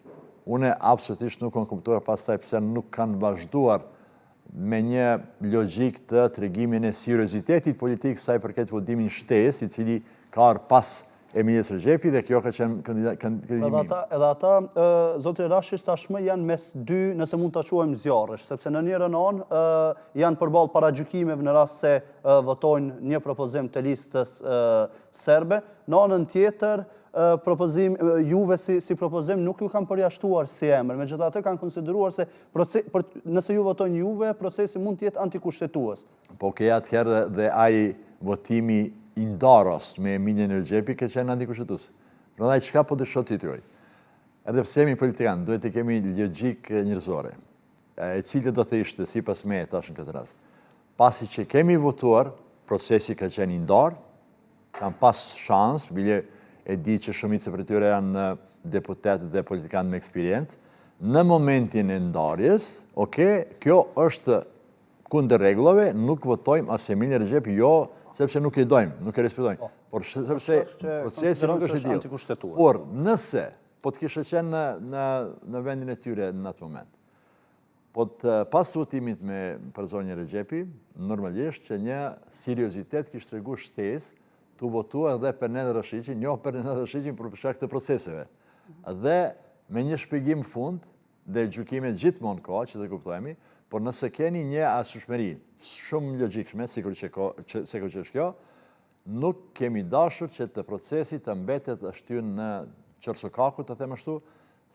Speaker 7: Unë absolutisht nuk kam kuptuar pastaj pse nuk kanë vazhduar me një logjik të tregimin e seriozitetit politik sa i përket votimin shtesë, i cili ka pas Emilis Rexhepi dhe kjo ka qenë kandidimi.
Speaker 2: Edhe ata, zotri Rashish, tashmë janë mes dy, nëse mund të quajmë zjarrësh, sepse në njërën anë janë përballë paragjykimeve në rast se votojnë një propozim të listës serbe, në anën tjetër propozim juve si propozim nuk ju kanë përjashtuar si emër, megjithatë kanë konsideruar se nëse ju votojnë juve, procesi mund të jetë antikushtetues.
Speaker 7: Po ke atëherë dhe ai votimi i ndarës me Emilin Rexhepi ka qenë antikushtetues. Prandaj çka po dëshoj të thyej? Edhe pse jemi politikan, duhet të kemi logjik njerëzore, e cila do të ishte sipas me tash në këtë rast. Pasi që kemi votuar, procesi ka qenë i ndarë, kanë pas shans, bile e di që shumica për tyre janë deputetë dhe politikanë me eksperiencë, në momentin e ndarjes, kjo është kundër rregullave, nuk votojmë as Emilin Rexhepi, jo sepse nuk e dojmë, nuk e respektojmë, por sepse procesi nuk është i tillë. Por nëse po të kishte qenë në vendin e tyre në atë moment, po të pas votimit për zonjën Rexhepi, normalisht që një seriozitet kishte tregu shtesë të votuar edhe për Nenad Rashiqin, jo për Nenad Rashiqin për shkak të proceseve. Dhe me një shpjegim fund, dhe gjykimet gjithmonë ka, që të kuptojmë, por nëse keni një asushmëri shumë logjikshme, sikur që është kjo, nuk kemi dashur që të procesi të mbetet ashtu në qërsokakut, të them ashtu,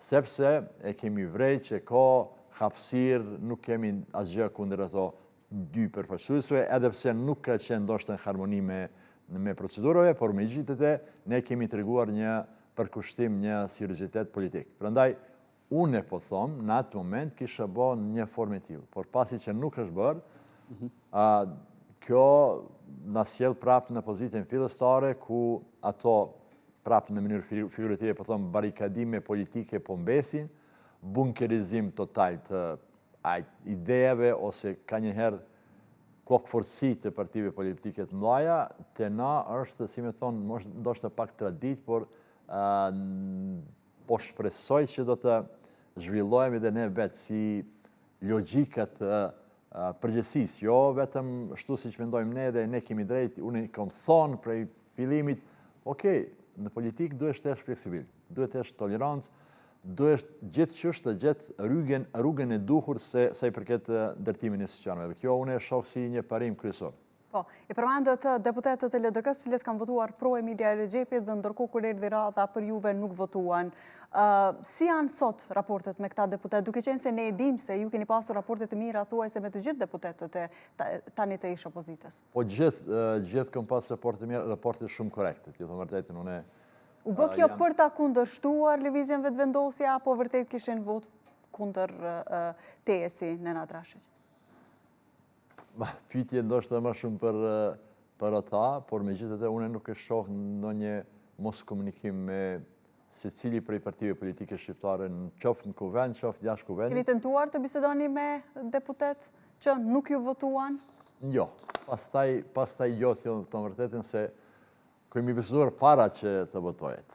Speaker 7: sepse e kemi vrejt që ka hapësirë, nuk kemi asgjë kundër ato dy përfaqësuesve, edhe pse nuk ka qenë ndoshta në harmoni me procedurave, por megjithatë ne kemi treguar një përkushtim, një seriozitet politik. Prandaj unë po them, në atë moment kisha bën një formë tillë, por pasi që nuk është bërë, kjo na sjell prapë në pozitën fillestare ku ato prapë në mënyrë figurative, po thonë barikadime politike po mbesin, bunkerizim total të idejave ose ka njëherë kokëforci të partive politike të mlaja, të na është, si me thonë, ndoshta pak tradit, por po shpresoj që do të zhvillojmë dhe ne vetë si logjikat përgjësis, jo vetëm shtu si që mendojmë ne dhe ne kemi drejt, unë kom thonë prej filimit, okej, në politikë duhet të është fleksibil, duhet të është tolerancë, duhet gjithë qështë të gjithë rrugën e duhur se i përket ndërtimin e institucioneve. Dhe kjo unë e shoh si një parim kryesor.
Speaker 1: Po, i përmendët deputetët e LDK-s cilët kanë votuar pro Emilia Rexhepi dhe ndërkohë kur erdhi radha për juve nuk votuan. Si janë sot raportet me këta deputet, duke qenë se ne e dim se ju keni pasur raportet e mira thuajse me të gjithë deputetët e tani të ish opozitës?
Speaker 7: Po gjithë kam pas raporte të mira, raporte shumë korekte. Ju thëmë vërtetin, unë
Speaker 1: U bë kjo për ta kundërshtuar lëvizjen vetëvendosja apo vërtet kishin vot kundër teesi Nenad Rashić?
Speaker 7: Pyetje ndoshta më shumë për ata, por megjithatë unë nuk e shoh ndonjë mos komunikim me secili prej partive politike shqiptare, qoftë në kuvend, qoftë jashtë kuvendit.
Speaker 1: Keni tentuar të bisedoni me deputet që nuk ju votuan?
Speaker 7: Jo, pastaj jo të vërtetin se kemi biseduar para që të votohet.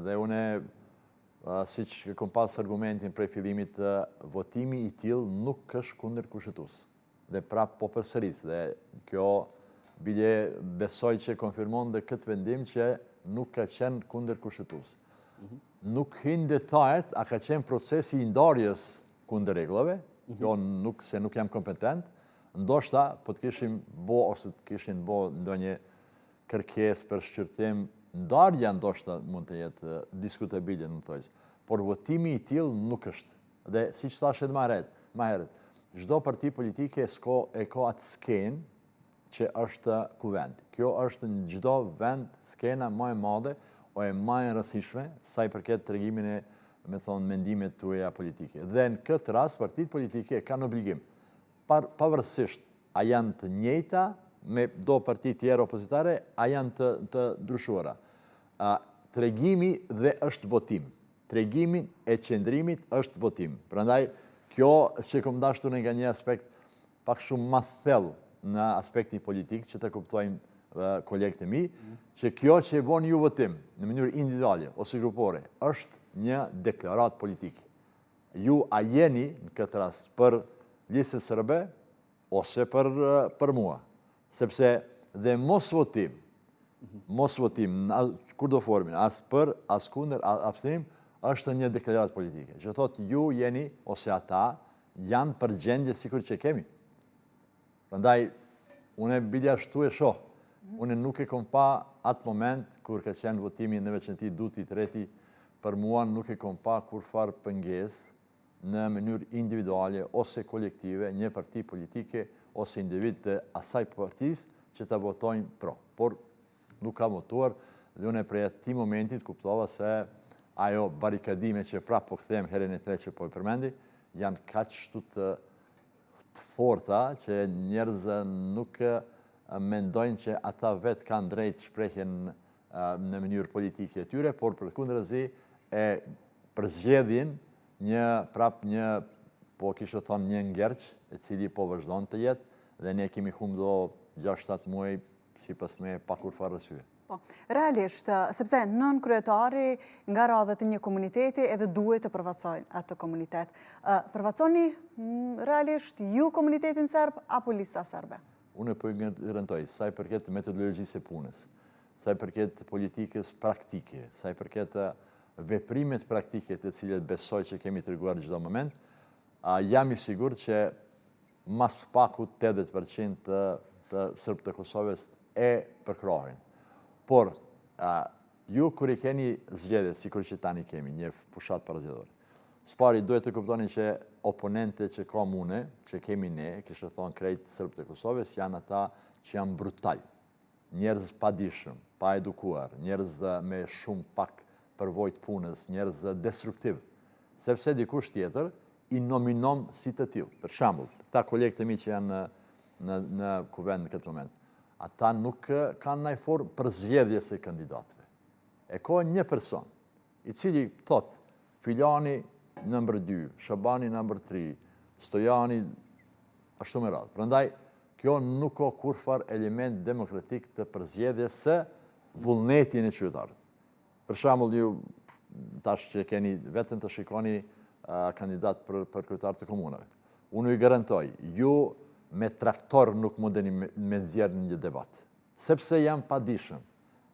Speaker 7: Dhe une, si që kom pas argumentin prej fillimit, votimi i tillë nuk është kundër kushtetues. Dhe prap po përsëris. Dhe kjo bile besoj që konfirmon dhe këtë vendim që nuk ka qenë kundër kushtetues. Nuk hin detajet, a ka qenë procesi i ndarjes kundër rregullave, kjo se nuk jam kompetent, ndoshta po të kishim bo ose të kishin bo ndonjë kërkes për shqyrtim, ndarja ndoshta mund të jetë diskutabile në thojës, por votimi i tillë nuk është. Dhe si që thashe edhe ma herët, çdo parti politike e ka atë skenë që është kuvend. Kjo është në çdo vend skena më e madhe o e më e rëndësishme sa i përket tregimin e mendimet tuaja politike. Dhe në këtë rast partitë politike kanë obligim, pavarësisht a janë të njëjta me do parti tjera opozitare, a janë të ndryshuara. Tregimi dhe është votim. Tregimin e qëndrimit është votim. Prandaj, kjo që kom dashtur nga një aspekt pak shumë më thellë në aspektin politik, që të kuptojnë kolegët e mi, që kjo që e bon ju votim në mënyrë individuale ose grupore, është një deklarat politik. Ju a jeni në këtë rast për listën serbe ose për mua. Sepse dhe mos votim, kur do formin, as për, as kundër, abstenim, është një deklarat politike. Që thot, ju jeni, ose ata, janë për gjendje sikur që kemi. Prandaj, unë bilja shtu e shoh. Unë nuk e kom pa atë moment, kur ka qenë votimi në veçanti duti treti, për mua nuk e kom pa kur farë pënges në mënyrë individuale ose kolektive një parti politike ose individ të asaj partis që të votojnë pro. Por nuk ka votuar dhe unë prej ati momentit kuptova se ajo barikadime që prapë po këthem herën e tre që po i përmendi, janë kaq shtu të forta që njerëz nuk mendojnë që ata vetë kanë drejt shprehjen në mënyrë politike e tyre, por për kundërzi e përzgjedhin një po kishtë thonë një ngerq, e cili po vazhdon të jetë, dhe ne kemi humbë do 6-7 muaj si pas me pa kur farë rësye.
Speaker 1: Realisht, sepse nën kryetari nga radhët e një komuniteti edhe duhet të përvacojnë atë komunitet. Përvaconi realisht ju komunitetin serb apo lista serbe?
Speaker 7: Unë po i rëntoj, sa i përket metodologjisë e punës, sa i përket politikës praktike, sa i përket veprimet praktike të cilët besoj që kemi të rëguar në çdo moment, jam i sigur që mas paku 80% të Sërbë të Kosovës e përkrahin. Por, ju kër i keni zgjedhjet, si kër që tani kemi, një pushat parazgjedhore, spari duhet të kuptoni që oponente që kam une, që kemi ne, kështë thonë krejt Sërbë të Kosovës, janë ata që janë brutal. Njerëz pa dishëm, pa edukuar, njerëz me shumë pak përvojt punës, njerëz destruktiv. Sepse dikush tjetër i nominom si të tillë. Për shembull, ta kolegët e mi që janë në kuvend në këtë moment, ata nuk kanë ndaj formë për zgjedhjes së kandidatëve. e ka një person, i cili thot, Filjani nëmbër 2, Shabani nëmbër 3, Stojani, ashtu me radhë. Prandaj, kjo nuk ka kurfar element demokratik të përzgjedhjes së vullnetin e qytetarët. Për shembull, ju tash që keni vetëm të shikoni kandidat për kryetar të komunave. Unë ju garantoj, ju me traktor nuk mundeni me nxjerrë një debat. Sepse jam padishëm,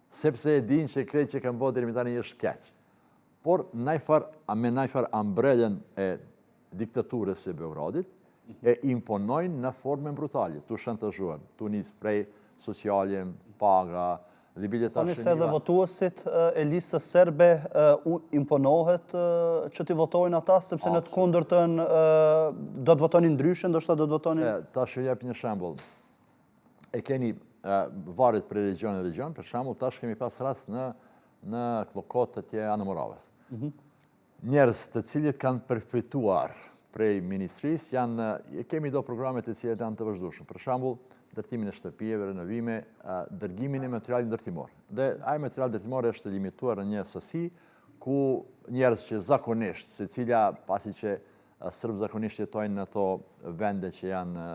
Speaker 7: sepse e din që krejt që kanë bërë deri më tani është keq. Por me najfar ambrelen e diktaturës së Beogradit e imponojnë në formën brutale, tu shantazhuan, tu nis prej sociale, paga, dhe biljeta
Speaker 2: Tani se edhe votuesit e listës serbe u imponohet që t'i votojnë ata, sepse në të kundërtën do të votonin ndryshe, ndoshta do të votonin...
Speaker 7: Ta jep një shembull. E keni varet për region, për shembull, tash kemi pas rast në Klokot të tje Anë Moravës. Njerëz të cilit kanë përfituar prej ministrisë kemi do programet e cilat janë të vazhdueshme. Për shembull, ndërtimin e shtëpijeve, renovime, dërgimin e materialit ndërtimor. Dhe ai material ndërtimor është limituar në një sasi ku njerëz që zakonisht, secila pasi që Sërbë zakonisht jetojnë në ato vende që janë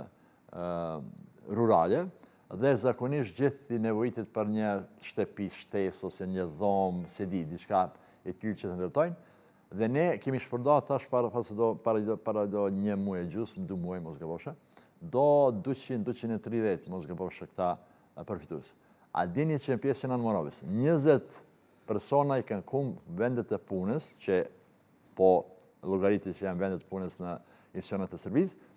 Speaker 7: rurale, dhe zakonisht gjithë i nevojitit për një shtëpi, shtesë ose një dhomë, se di, diçka e tillë që të ndërtojnë. Dhe ne kemi shpërndarë tash para do një muaj e gjysmë, 2 muaj mos gabosha, do 200-230 mos gabosha këta përfitues. A dini që në pjesën Anë Moravës, 20 persona i kanë kumbë vendet e punës, që po llogaritë që janë vendet e punës në institucionet e Serbisë,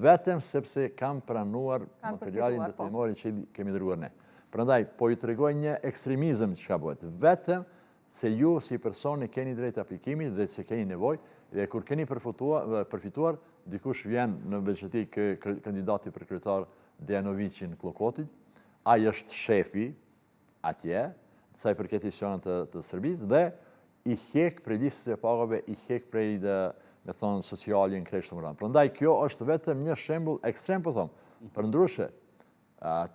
Speaker 7: vetëm sepse kam pranuar materialin ndërtimor që kemi dërguar ne. Prandaj, po ju tregoj një ekstremizëm që ka bëhet. Vetëm se ju si personi keni drejt aplikimit dhe se keni nevojë, dhe kur keni përfituar, dikush vjen në veçati kandidati për kryetar Dejanoviqi në Klokotit, ai është shefi atje, sa i përket institucionet të Serbisë, dhe i hek prej listës e pagave, i hek prej me thonë socialin kresh të mëranë. Prandaj, kjo është vetëm një shembull ekstrem, po thomë, përndryshe,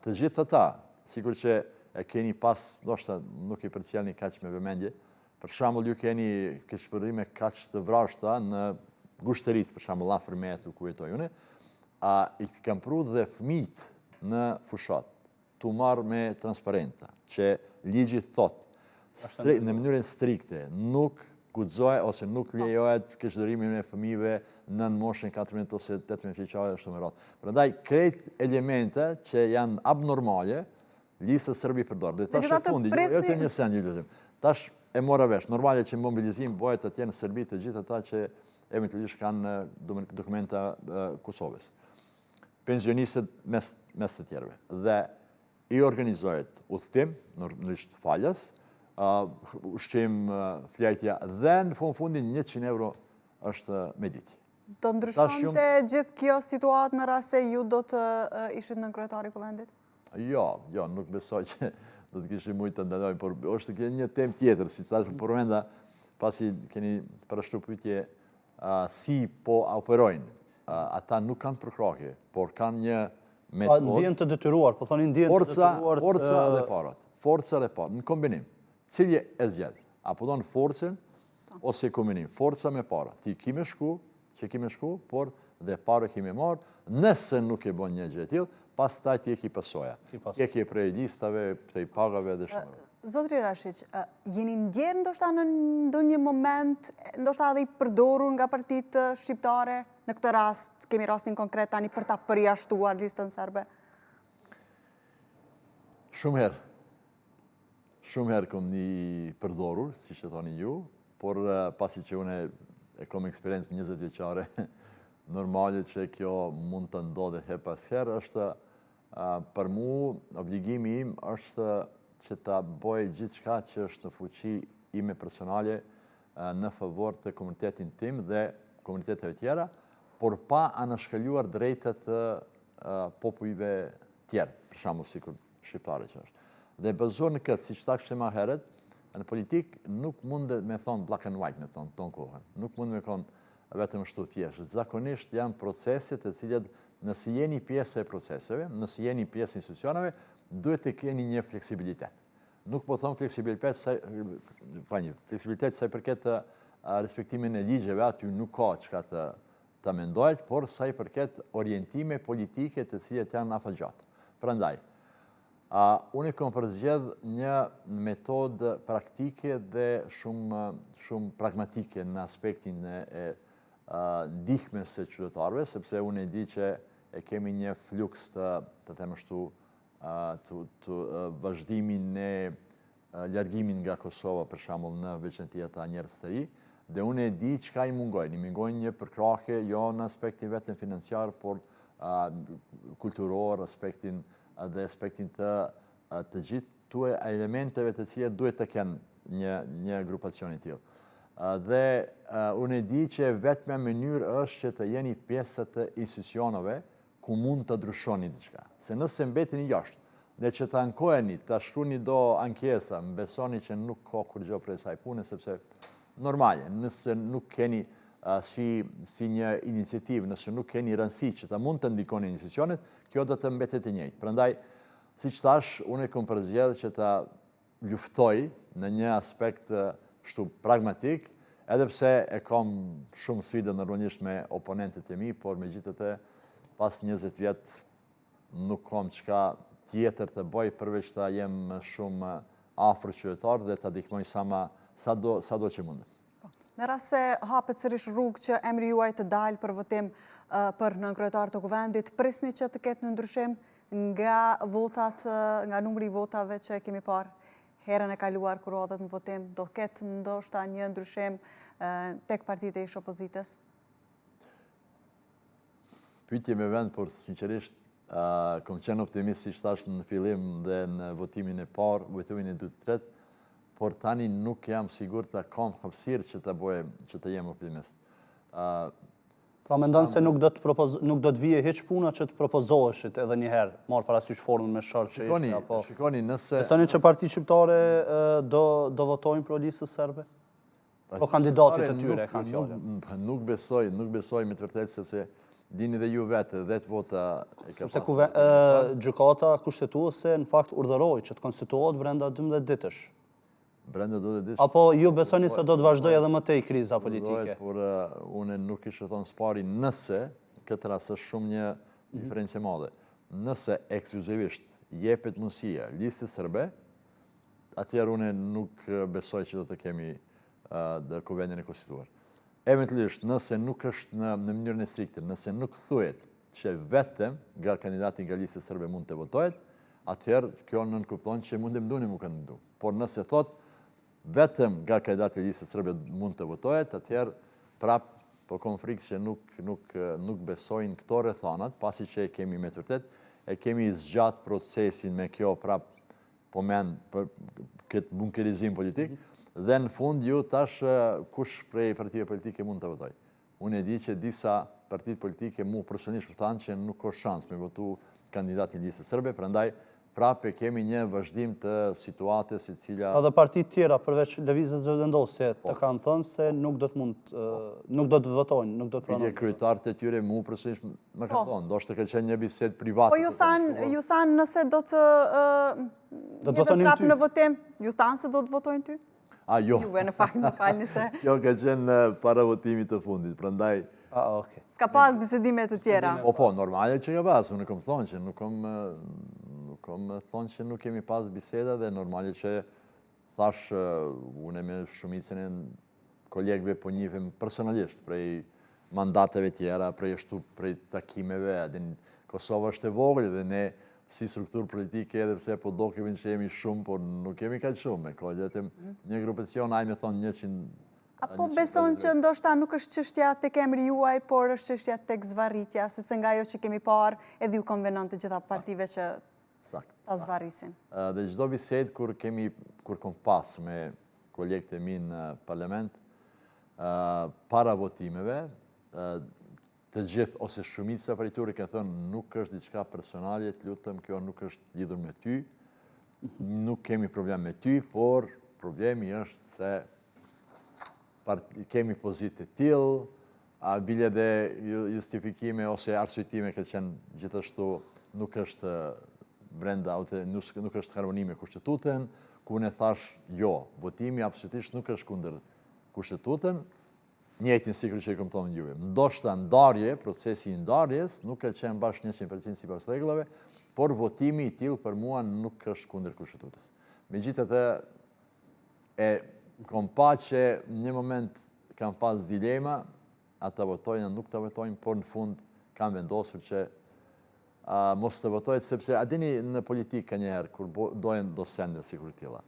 Speaker 7: të gjithë ata, sikur që e keni pas, ndoshta nuk i përcjellni kaq me vëmendje, për shembull ju keni keqpërime kaq të vrashta në Gushtëric, për shembull afër metu ku jetoj unë, i kam pru dhe fëmijët në fushat, tu marrë me transparenta, që ligji thot, në mënyrën strikte, nuk guxohet ose nuk lejohet keqdërimin e fëmijëve nën moshën 14 ose 18 vjeçare ashtu me radhë. Prandaj krejt elemente që janë abnormale, lista Serbi përdor. Dhe tash e fundi, jo të një sen, ju lutem. Tash e mora vesh, normale që mobilizim bëhet atje në Serbi të gjithë ata që eventualisht kanë dokumenta Kosovës. Pensionistët mes të tjerëve. Dhe i organizohet udhtim, normalisht falas, ushqim, flajtja, dhe në fundin 100 euro është me ditë.
Speaker 1: Do ndryshonte gjithë kjo situatë në rast se ju do të ishit në kryetari i kuvendit?
Speaker 7: Jo, nuk besoj që do të kishim mujtë të ndalojnë, por është një temë tjetër, si që tashë përmenda, pasi keni përështu pyetje si po operojnë. Ata nuk kanë përkrahje, por kanë një metodë.
Speaker 2: Ndjen të detyruar, po thoni ndjen të detyruar.
Speaker 7: Forca dhe parat. Forca dhe parat, në kombinim. Cilje e zgjedh? Apo donë forcën ose kombinim? Forca me para. Ti kime shku, por dhe pare kime marë, nëse nuk e bon një gjë e tillë, pas taj ti e ki pasoja. Ti e ki prej listave, prej pagave dhe shumë.
Speaker 1: Zotri Rashiq, jeni ndjerë ndoshta në ndonjë moment, ndoshta edhe i përdorur nga partitë shqiptare, në këtë rast, kemi rastin konkret tani për ta përjashtuar listën serbe?
Speaker 7: Shumë herë kom një përdorur, si që thoni ju, por pasi që une e kom eksperiencë 20 vjeqare, normalit që kjo mund të ndodhe he pas herë, është për mu, obligimi im është që ta bëj gjithë shka që është në fuqi ime personale në favor të komunitetin tim dhe komuniteteve tjera, por pa anashkalluar drejtet të popujve tjerë, për shembull sikur shqiptare që është. Dhe bazuar në këtë, si që ta kështë ma heret, në politik nuk mundet me thonë black and white, me thonë tonë kohën. Nuk mund me thonë vetëm shtu thjeshtë. Zakonisht janë proceset e cilat nësi jeni pjesë e proceseve, nësi jeni pjesë e institucionave, duhet të keni një fleksibilitet. Nuk po thëmë fleksibilitet sa i përket respektimin e ligjeve, aty nuk ka çka të mendojt, por sa i përket orientime politike të cilat janë afatgjatë. Prandaj, unë kam përzgjedh një metodë praktike dhe shumë pragmatike në aspektin e ndihmës së qytetarëve, sepse unë e di që e kemi një fluks të them ashtu të vazhdimin e largimin nga Kosova, për shembull, në veçantia të njerëz të ri, dhe unë e di çka i mungojnë. I mungojnë një përkrahje jo në aspektin vetëm financiar, por kulturor, dhe aspektin të gjithë elementeve të cilat duhet të kenë një grupacion i tillë. Dhe unë e di që vetëm mënyrë është që të jeni pjesë të institucioneve ku mund të ndryshoni diçka. Se nëse mbeteni jashtë dhe që të ankoheni, të shkruani do ankesa, më besoni që nuk ka kur gjë për asaj pune, sepse normale, nëse nuk keni si një iniciativë, nëse nuk keni rëndësi që të mund të ndikoni institucionet, kjo do të mbetet e njëjtë. Prandaj, siç thash, unë kam përzgjedhur që ta luftoj në një aspekt shtu pragmatik, edhe pse e kam shumë sfidë normalisht me oponentët e mi, por megjithatë pas 20 vjet nuk kam çka tjetër të bëj përveç ta jem shumë afër qytetar dhe ta ndihmoj sado që mundet.
Speaker 1: Në rast se hapet sërish rrugë që emri juaj të dalë për votim për nënkryetar të kuvendit, prisni që të ketë në ndryshim nga numri i votave që kemi parë herën e kaluar kur hodhet në votim, do ketë ndoshta një ndryshim tek partitë e ish opozitës?
Speaker 7: Pyetje me vend, por sinqerisht kom qenë optimist si thash në fillim dhe në votimin e parë, votimin e dytë tretë, por tani nuk jam sigurt të kam hapësirë që të jem optimist.
Speaker 2: Pra mendon se nuk do të vije hiç puna që të propozoheshit edhe një herë, marr parasysh formën me shartë që ishte apo.
Speaker 7: Shikoni, nëse
Speaker 2: besoni që partitë shqiptare do votojnë pro listës serbe? Po kandidatit e tyre kanë fjalën.
Speaker 7: Nuk besoj me të vërtetë, sepse dini dhe ju vetë, 10 vota e ka
Speaker 2: sepse gjykata kushtetuese në fakt urdhëroi që të konstituohet brenda 12 ditësh.
Speaker 7: Brenda 12 ditësh.
Speaker 2: Apo ju besoni se do të vazhdojë edhe më tej kriza politike?
Speaker 7: Por unë nuk kishe thonë spari nëse, këtë rast është shumë një diferencë e madhe, nëse ekskluzivisht jepet mundësia listës serbe, atëherë unë nuk besoj që do të kemi dhe kuvendin e konstituar. Eventualisht, nëse nuk është në mënyrën e strikte, nëse nuk thuhet që vetëm nga kandidati nga lista serbe mund të votohet, atëherë kjo nënkupton që mund të munduni mu kandidu. Por nëse thot vetëm nga kandidati nga lista serbe mund të votohet, atëherë prap po kam frikë që nuk besojnë këto rrethanat, pasi që e kemi me të vërtet, e kemi zgjat procesin me kjo prap po men për këtë bunkerizim politik. Dhe në fund ju tash kush prej partive politike mund të votoj. Unë e di që disa partit politike mu personalisht përtanë që nuk ka shans me votu kandidatin listës serbe, prandaj prapë kemi një vazhdim të situatës e cila...
Speaker 2: Edhe partit tjera përveç lëvizjes vendosje të kanë thënë se nuk do të votojnë, nuk do të pranojnë.
Speaker 7: Kryetarët e tyre mu personalisht më kanë thonë, ndoshta ka qenë një bisedë private.
Speaker 1: Po ju thanë nëse do të prapë në votim, ju thanë se do të votojnë ty?
Speaker 7: Jo.
Speaker 1: Juve në fakt më falni se...
Speaker 7: Kjo ka qenë para votimit të fundit, prandaj...
Speaker 1: S'ka pas bisedimet të tjera?
Speaker 7: Po, normale që ka pas, unë kam thonë që nuk kam thonë që nuk kemi pas biseda dhe normale që thash unë me shumicën e kolegëve po njihim personalisht prej mandateve tjera, prej takimeve, Kosova është e vogël dhe ne si strukturë politike edhe pse po do kemi që jemi shumë, por nuk kemi kaq shumë me kolegët. Një grupacion, ajme thonë 100...
Speaker 1: Apo beson që ndoshta nuk është çështja tek emri juaj, por është çështja tek zvarritja, sepse nga ajo që kemi parë, edhe ju konvenon të gjitha partive që ta zvarrisin.
Speaker 7: Dhe çdo bisedë kur kom pas me kolegët e mi në parlament, para votimeve, të gjithë ose shumica prej tyre ka thënë nuk është diçka personale, të lutem, kjo nuk është lidhur me ty, nuk kemi problem me ty, por problemi është se kemi pozitë të tillë, bile dhe justifikime ose arsyetime ka qenë gjithashtu nuk është brenda, nuk është harmoni me kushtetutën, ku ne thash jo, votimi absolutisht nuk është kundër kushtetutën, njëjtin sikur që e kam thonë juve. Ndoshta ndarje, procesi i ndarjes nuk ka qenë bash 100% sipas rregullave, por votimi i tillë për mua nuk është kundër kushtetutës. Megjithatë, kom pa që një moment kam pas dilema, ata votojnë, nuk të votojnë, por në fund kam vendosur që mos të votojnë, sepse a dini në politikë njëherë, kur dojnë do sende si kur tila.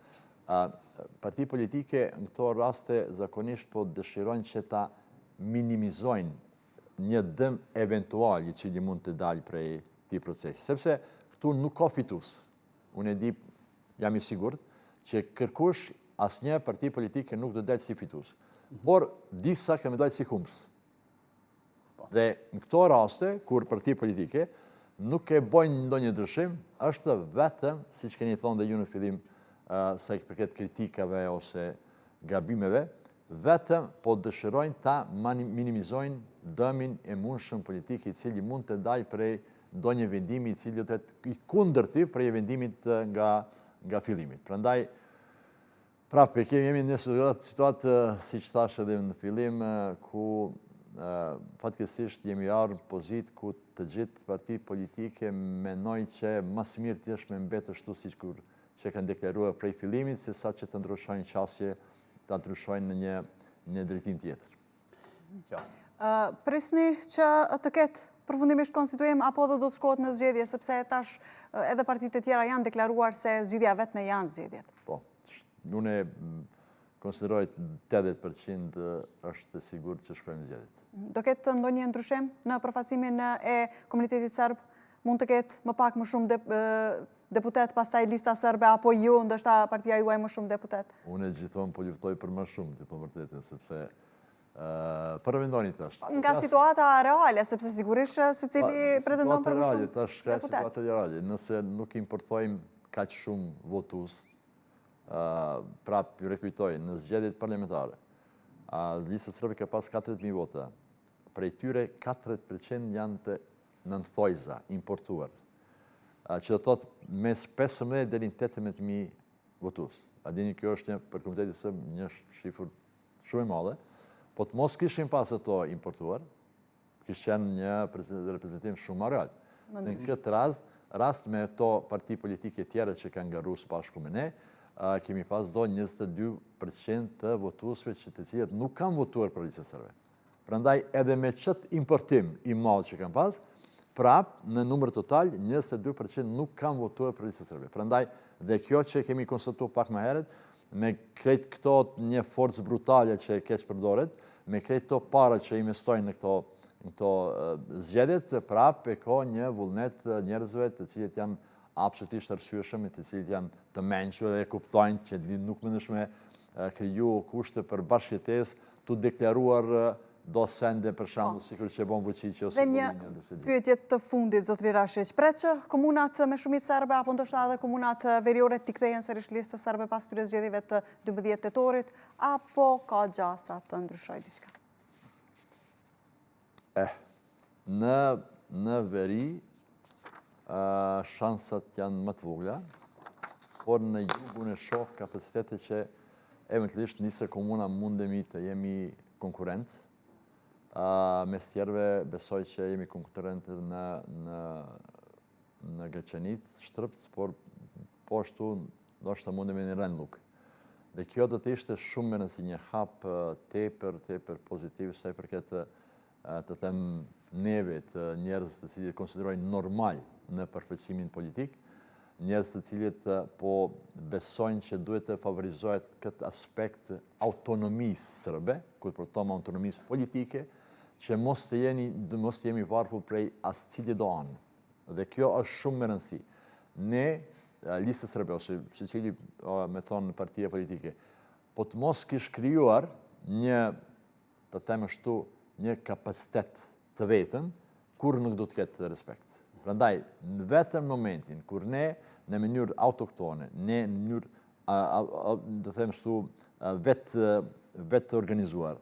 Speaker 7: Parti politike në këto raste zakonisht po dëshirojnë që ta minimizojnë një dëm eventual i cili mund të dalë prej ti procesi. Sepse këtu nuk ka fitus. Unë e di, jam i sigurt, që kërkush asnjë parti politike nuk do dalë si fitus. Por disa kemi dalë si humbës. Dhe në këto raste, kur parti politike nuk e bojnë ndonjë ndryshim, është vetëm, siç keni thonë dhe ju në fillim, sa i përket kritikave ose gabimeve, vetëm po dëshirojnë ta minimizojnë dëmin e mundshëm politik i cili mund të dalë prej ndonjë vendimi i cili do të jetë i kundërti prej vendimit nga fillimi. Prandaj prapë jemi në situatë, siç thash edhe në fillim, ku fatkeqësisht jemi ardhur në pozitë ku të gjithë partitë politike mendojnë që më së miri të jesh me mbetë ashtu siç që kanë deklaruar prej fillimit, se sa që të ndryshojnë qasje, të ndryshojnë në një drejtim tjetër.
Speaker 1: Prisni që të ketë përfundimisht konstituim, apo dhe do të shkohet në zgjedhje, sepse tash edhe partitë e tjera janë deklaruar se zgjidhja vetme janë zgjedhjet.
Speaker 7: Po, unë konsideroj 80% është sigurt që shkojmë në zgjedhjet.
Speaker 1: Do ketë ndonjë ndryshim në përfaqësimin e komunitetit serb? Mund të ketë më pak më shumë deputet, pastaj lista serbe, apo ju, ndoshta partia juaj më shumë deputet?
Speaker 7: Unë gjithmonë po luftoj për më shumë, të vërtetë, sepse përmendoni tash.
Speaker 1: Nga situata reale, sepse sigurisht secili pretendon për më shumë
Speaker 7: deputet. Tash ka situata reale, nëse nuk importojmë kaq shumë votues, prap ju rekujtoj, në zgjedhjet parlamentare, lista serbe ka pas 40.000 vota, prej tyre 40% janë të nënthojza, importuar, që do thotë mes 15 deri në 18.000 votues. A dini kjo është për komunitetin serb një shifër shumë e madhe, po të mos kishin pas ato importuar, kishte qenë një reprezentim shumë real. Në këtë rast me ato parti politike tjera që kanë garuar së bashku me ne, kemi pas do 22% të votuesve që të cilët nuk kanë votuar për listën serbe. Prandaj edhe me çet importim i madh që kanë pas, prap në numër total 22% nuk kanë votuar për listën serbe. Prandaj dhe kjo që kemi konstatuar pak më herët, me krejt këto një forcë brutale që keq përdoret, me krejt këto para që investojnë në këto zgjedhjet, prap e ka një vullnet njerëzve të cilët janë absolutisht arsyeshëm, të cilët janë të mençur dhe kuptojnë që nuk mundesh me kriju kushte për bashkëjetesë, tu deklaruar do sende për shembull sikur që bën Vučić ose
Speaker 1: Një pyetje të fundit, zotri Rashić, pret që komunat me shumicë serbe apo ndoshta edhe komunat veriore t'i kthehen sërish listës serbe pas këtyre zgjedhjeve të 12 tetorit, apo ka gjasa të ndryshojë diçka?
Speaker 7: Në veri shansat janë më të vogla, por në jugun e shoh kapacitete që eventualisht nisë komuna mundemi të jemi konkurrent. Mes tjerëve besoj që jemi konkurent në Gëqenic, Shtrëpc, por po ashtu ndoshta mundemi në Rendluk. Dhe kjo do të ishte shumë më nësi një hap tepër pozitiv sa i përket të them neve të njerëz të cilët konsiderojnë normal në përfaqësimin politik, njerëz të cilët po besojnë që duhet të favorizohet këtë aspekt autonomisë serbe, kur për tomë autonomisë politike, që mos të jemi varfur prej ascili do anë. Dhe kjo është shumë më rëndësi. Ne, listës serbe, ose që cili me thonë partia politike, po të mos kish krijuar një, të temë shtu, një kapacitet të vetën, kur nuk do të ketë respekt. Prandaj, në vetëm momentin, kur ne në mënyrë autoktone, ne në mënyrë, të them shtu, vetë organizuar,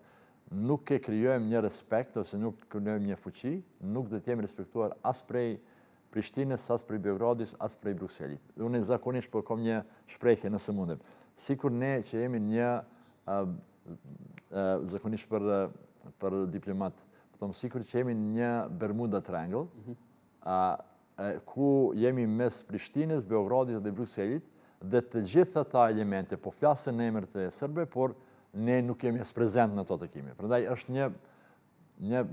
Speaker 7: nuk e krijojmë një respekt ose nuk krijojmë një fuqi, nuk do të jemi respektuar as prej Prishtinës, as prej Beogradit, as prej Brukselit. Unë zakonisht po kam një shprehje nëse mundem. Sikur ne që jemi një zakonisht për diplomat, sikur që jemi një Bermuda Triangle, ku jemi mes Prishtinës, Beogradit dhe Brukselit, dhe të gjitha ta elemente po flasën në emër të sërbe, por ne nuk jemi as prezent në to të kemi. Prandaj është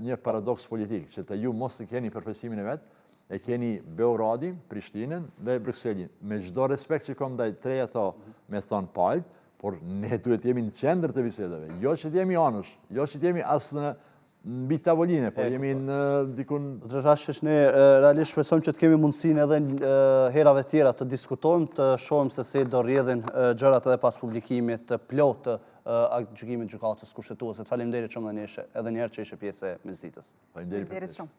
Speaker 7: një paradoks politik, që të ju mos të keni përfaqësimin e vetë, e keni Beogradin, Prishtinën dhe Brukselin. Me çdo respekt që kam ndaj tre ato me thonë palët, por ne duhet jemi në qendër të bisedave. Jo që t'jemi anush, jo që t'jemi as në mbi tavoline, por jemi në dikun...
Speaker 2: Zotëre Rashish, ne realisht shpresojmë që të kemi mundësinë edhe herave tjera të diskutojmë, të shohim se si do rrjedhin gjërat edhe pas publikimit të plot të gjykimit gjykatës kushtetuese. Faleminderit shumë edhe një herë që ishe pjesë e mesditës.
Speaker 1: Faleminderit shumë.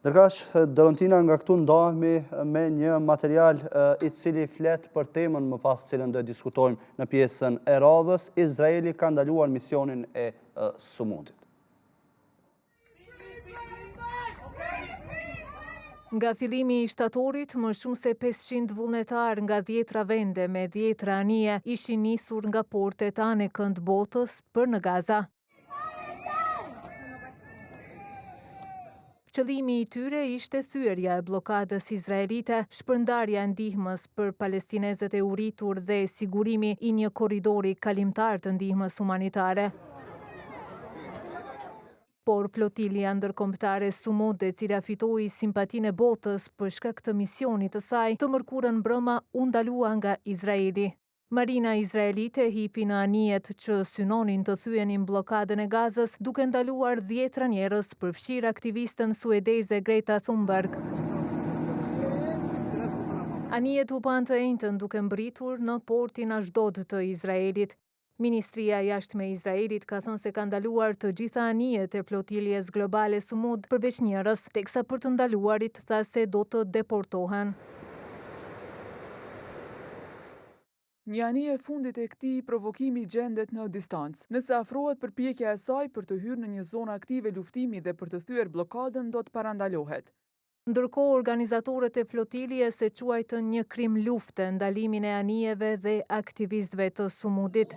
Speaker 2: Ndërkaq, Dorontina, nga këtu ndahemi me një material i cili flet për temën më pas cilën do e diskutojmë në pjesën e radhës. Izraeli ka ndaluar misionin e Sumudit.
Speaker 8: Nga fillimi i shtatorit, më shumë se 500 vullnetar nga 10 vende me 10 anije ishin nisur nga portet anë kënd botës për në Gaza. Qëllimi i tyre ishte thyerja e blokadës izraelite, shpërndarja e ndihmës për palestinezët e uritur dhe sigurimi i një korridori kalimtar të ndihmës humanitare. Por flotilja ndërkombëtare Sumud, e cila fitoi simpatinë e botës për shkak të misionit të saj, të mërkurën mbrëma u ndalua nga Izraeli. Marina izraelite hipi në anijet që synonin të thyenin blokadën e Gazës, duke ndaluar 10 njerëz, përfshirë aktivistën suedeze Greta Thunberg. Anijet u pan të enjtën duke mbritur në portin Ashdod të Izraelit. Ministria e Jashtme e Izraelit ka thënë se ka ndaluar të gjitha anijet e flotiljes globale Sumud përveç njërës, teksa për të ndaluarit tha se do të deportohen.
Speaker 5: Një anije e fundit e këtij provokimi gjendet në distancë. Nëse afrohet përpjekja e saj për të hyrë në një zonë aktive luftimi dhe për të thyer blokadën, do të parandalohet.
Speaker 8: Ndërkohë, organizatorët e flotiljes e quajtën një krim lufte ndalimin e anijeve dhe aktivistëve të Sumudit.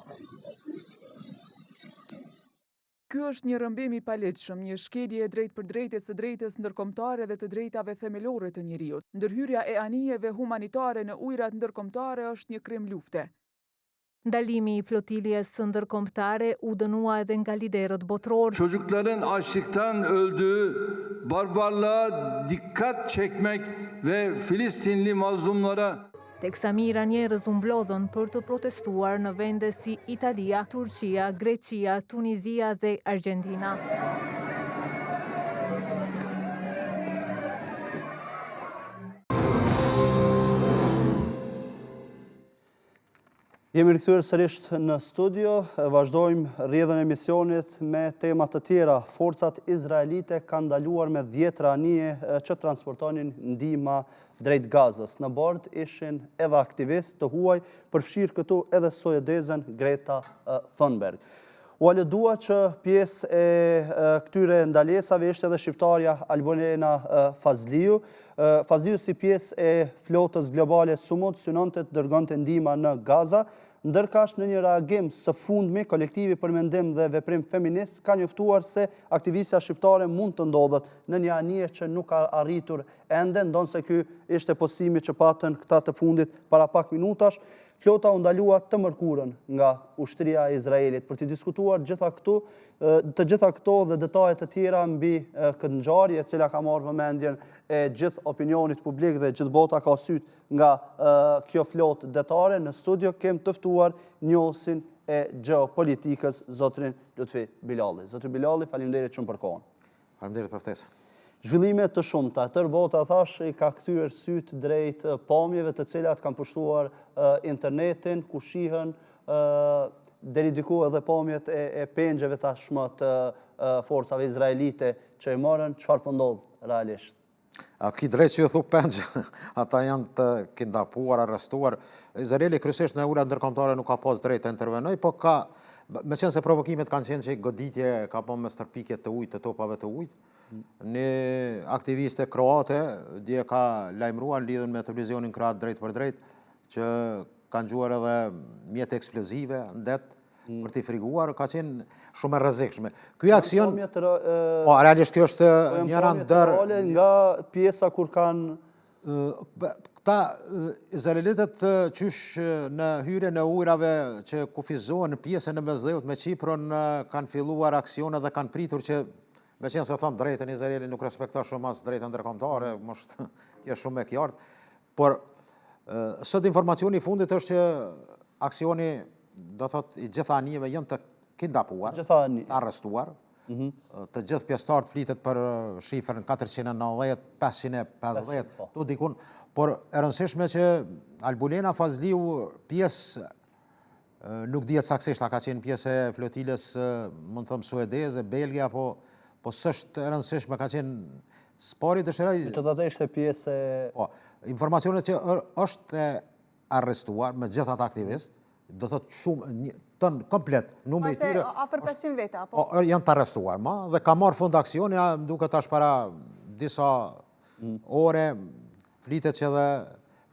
Speaker 5: Ky është një rrëmbim i palehtëshëm, një shkelje e drejtpërdrejtë së drejtës ndërkombëtare dhe të drejtave themelore të njerëzit. Ndërhyrja e anijeve humanitare në ujërat ndërkombëtare është një krim lufte.
Speaker 8: Ndalimi i flotiljes ndërkombëtare u dënua edhe nga liderët botror.
Speaker 9: Çocukların açlıktan öldüğü barbarlığa dikkat çekmek ve Filistinli mazlumlara
Speaker 8: Teksa mijëra njerëz u mblodhën për të protestuar në vende si Italia, Turqia, Greqia, Tunizia dhe Argentina.
Speaker 2: Jemi rikthyer sërish në studio, vazhdojmë rrjedhën e misionit me tema të tjera. Forcat izraelite kanë ndaluar me 10 anije që transportonin ndihma drejt Gazës. Në bord ishin edhe aktivistë të huaj, përfshirë këtu edhe suedezen Greta Thunberg. U alëdua që pjesë e këtyre ndalesave ishte edhe shqiptarja Albonena Fazliu. Fazliu si pjesë e flotës globale Sumud synonte të dërgonte ndihma në Gaza, ndërkaq në një reagim së fundmi, kolektivi për mendim dhe veprim feminist ka njoftuar se aktivistja shqiptare mund të ndodhet në një anije që nuk ka arritur ende, ndonse ky ishte postimi që patën këta të fundit para pak minutash. Flota u ndalua të mërkurën nga ushtria e Izraelit për të diskutuar të gjitha këto dhe detajet të tjera mbi këtë ngjarje e cila ka marrë vëmendjen e gjithë opinionit publik dhe gjithë bota ka syt nga kjo flotë detare. Në studio kem të ftuar njohësin e geopolitikës zotrin Lutfi Bilali. Zotri Bilali, faleminderit shumë për kohën.
Speaker 10: Faleminderit për ftesën.
Speaker 2: Zhvillime të shumta, tërë bota thash i ka kthyer syt drejt pamjeve të cilat kanë pushtuar internetin, ku shihen deri diku edhe pamjet e pengjeve tashmë të forcave izraelite që i morën. Çfarë po ndodh realisht?
Speaker 10: A ki drejt që ju thu pengje, ata janë të kidnapuar, arrestuar. Izraeli kryesisht në ujërat ndërkombëtare nuk ka pas drejt të intervenoj, po ka, me qenë se provokimet kanë qenë që goditje ka po me stërpikje të ujit, të topave të ujit, një aktiviste kroate, dje ka lajmëruar lidhën me televizionin kroat drejt për drejt, që kanë gjuar edhe mjetë eksplozive në det për t'i friguar, ka qenë shumë e rrezikshme. Ky aksion, realisht kjo është njëra ndër
Speaker 2: nga pjesa kur kanë
Speaker 10: këta izraelitët qysh në hyrje në ujrave që kufizohen në pjesën e mesdheut me Qipron kanë filluar aksione dhe kanë pritur që me qenë se thëmë drejtën Izraeli nuk respekta shumë as drejtën ndërkombëtare, kjo shumë e qartë, por sot informacioni i fundit është që aksioni, do thot, i gjitha anijeve janë të kidnapuar, arrestuar, të gjithë pjesëtarët flitet për shifrën 490, 550, tu dikun, por e rëndësishme që Albulena Fazliu pjesë nuk dihet saksisht, ka qenë pjesë e flotilës, mund thëmë suedeze, Belgia, po s'është e rëndësishme, ka qenë spori dëshiroj.
Speaker 2: Që të ishte pjesë e...
Speaker 10: Informacionet që është arrestuar me gjithat aktivist, do thot shumë, tënë komplet, numri tyre...
Speaker 1: Afer 500 vete, apo?
Speaker 10: Janë të arrestuar, dhe ka marrë fund aksioni, duke tash para disa ore, flitet që dhe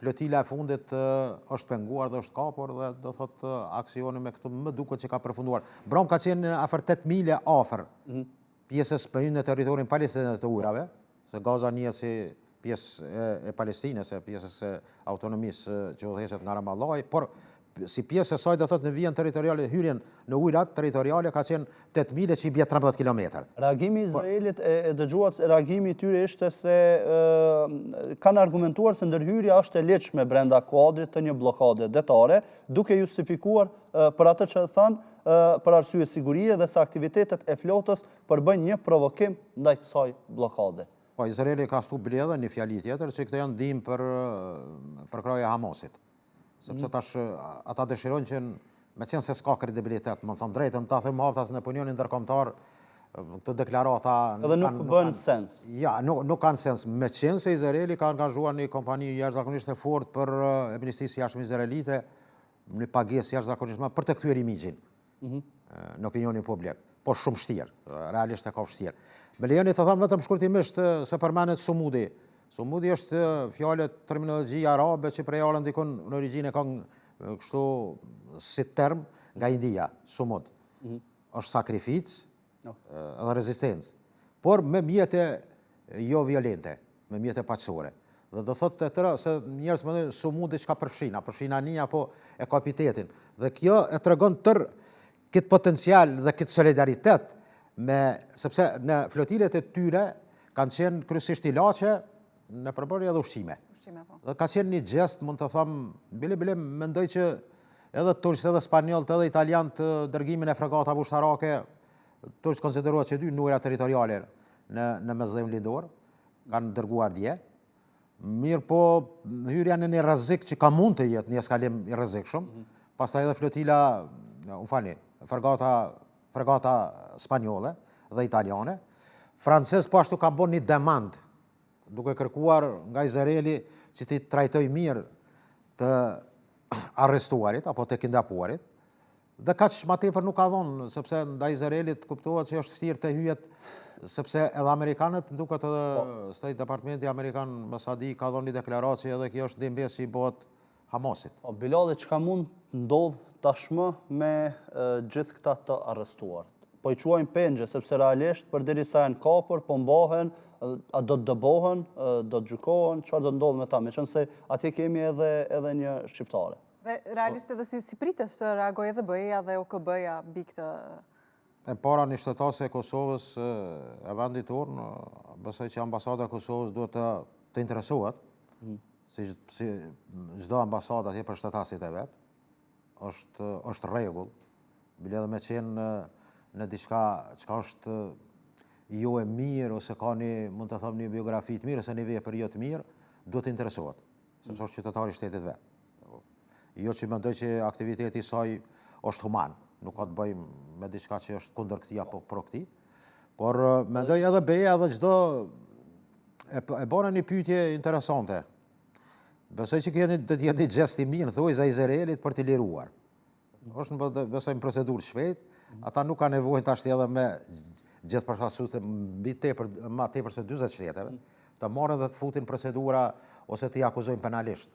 Speaker 10: flotila e fundit është penguar dhe është kapur, dhe do thot aksioni me këtu më duke që ka përfunduar. Brom ka qenë afer 8 milje afer pjesës për në teritorin palestinës të ujrave, se Gaza njët si pjesë e Palestinës, pjesës e autonomisë që udhëheqet nga Ramallaj, por si pjesë e saj do thot në vijën territoriale, hyrjen në ujrat territoriale ka qenë 8.000 që i bje 13 kilometër.
Speaker 2: Reagimi Izraelit e dëgjuat, reagimi i tyre ishte se kanë argumentuar se ndërhyrja është e lehtëshme brenda kuadrit të një blokade detare, duke justifikuar për atë që thanë për arsye sigurie dhe se aktivitetet e flotës përbëjnë një provokim ndaj kësaj blokade.
Speaker 10: Po, Izraeli ka stu bledhe një fjali tjetër që këto janë ndim për kraja Hamasit. Sepse tash ata dëshirojnë që me qenë se s'ka kredibilitet, më thëmë drejtëm, ta thëmë haftas në punionin ndërkombëtar, këto deklarata...
Speaker 2: Edhe nuk bënë sens.
Speaker 10: Ja, nuk kanë sens. Me qenë se Izraeli ka angazhuar një kompani jashtëzakonisht e fortë për Ministrisë jashtëm izraelite, një pagesë jashtëzakonisht për të kthyer imigjin në opinionin publik. Po shumë vështirë, realisht e ka vështirë. Me lejoni të thamë vetëm shkurtimisht se përmenet Sumudi. Sumudi është fjallet terminologji arabe që prej arën dikon në origjinë ka kështu si term nga India, Sumud. është sakrificë dhe rezistencë, por me mjete jo violente, me mjete paqësore. Dhe do thotë të tëra se njerëz më su mund diçka përfshin anija apo e kapitetin. Dhe kjo e tregon tërë këtë potencial dhe këtë solidaritet, sepse në flotilet e tyre kanë qenë kryesisht ilaçe në përbërje edhe ushqime. Dhe ka qenë një gjest, mund të thamë, bile mendoj që edhe turqët, edhe spanjollët, edhe italianët dërgimin e fregatave ushtarake, turqët konsiderohet që dy në ujra territoriale në mesdhëvin lindor, kanë dërguar dje. Mirë po, hyrja në një rrezik që ka mund të jetë një skalim i rrezikshëm, pastaj edhe flotila, fregata spanjolle dhe italiane. Francez po ashtu ka bën një demand, duke kërkuar nga Izraeli që t'i trajtoj mirë të arrestuarit apo të kidnapuarit. Dhe kaq më tepër nuk ka dhënë, sepse ndaj Izraelit kuptohet që është vështirë të hyjet, sepse edhe amerikanët, duket edhe State Departmenti Amerikan Mossadi ka dhënë një deklaratë edhe kjo është dhimbjes që i bëhet Hamasit.
Speaker 2: Bilali, çka mund ndodh tashmë me gjithë këta të arrestuar? Po i quajnë pengje, sepse realisht përderisa janë kapur, po mbahen, a do të dëbohen, do të gjykohen, çfarë do ndodh me ta, meqense atje kemi edhe një shqiptare.
Speaker 1: Dhe realisht edhe si pritet të reagojë edhe BE-ja dhe OKB-ja mbi këtë.
Speaker 10: E para një shtetase e Kosovës e vendit tonë, besoj që ambasada e Kosovës duhet të interesohet, si çdo ambasada atje për shtetasit e vet, është rregull, bile edhe me qenë në diçka çka është jo e mirë ose ka një, mund të them, një biografi të mirë ose një vepër jo të mirë, duhet të interesohet, sepse është qytetari i shtetit vet. Jo që mendoj që aktiviteti i saj është human, nuk ka të bëjë me diçka që është kundër këtij apo pro këtij, por mendoj edhe BE-ja edhe çdo e bëra një pyetje interesante. Besoj që kjo do të jetë një gjest i mirë, thuaj za Izraelit për t'i liruar. Është besoj një procedurë shpejt, ata nuk kanë nevojë tash edhe me gjithë përfaqësuesit ma tepër se 40 shteteve, të marrin dhe të futin procedura ose të akuzojnë penalisht,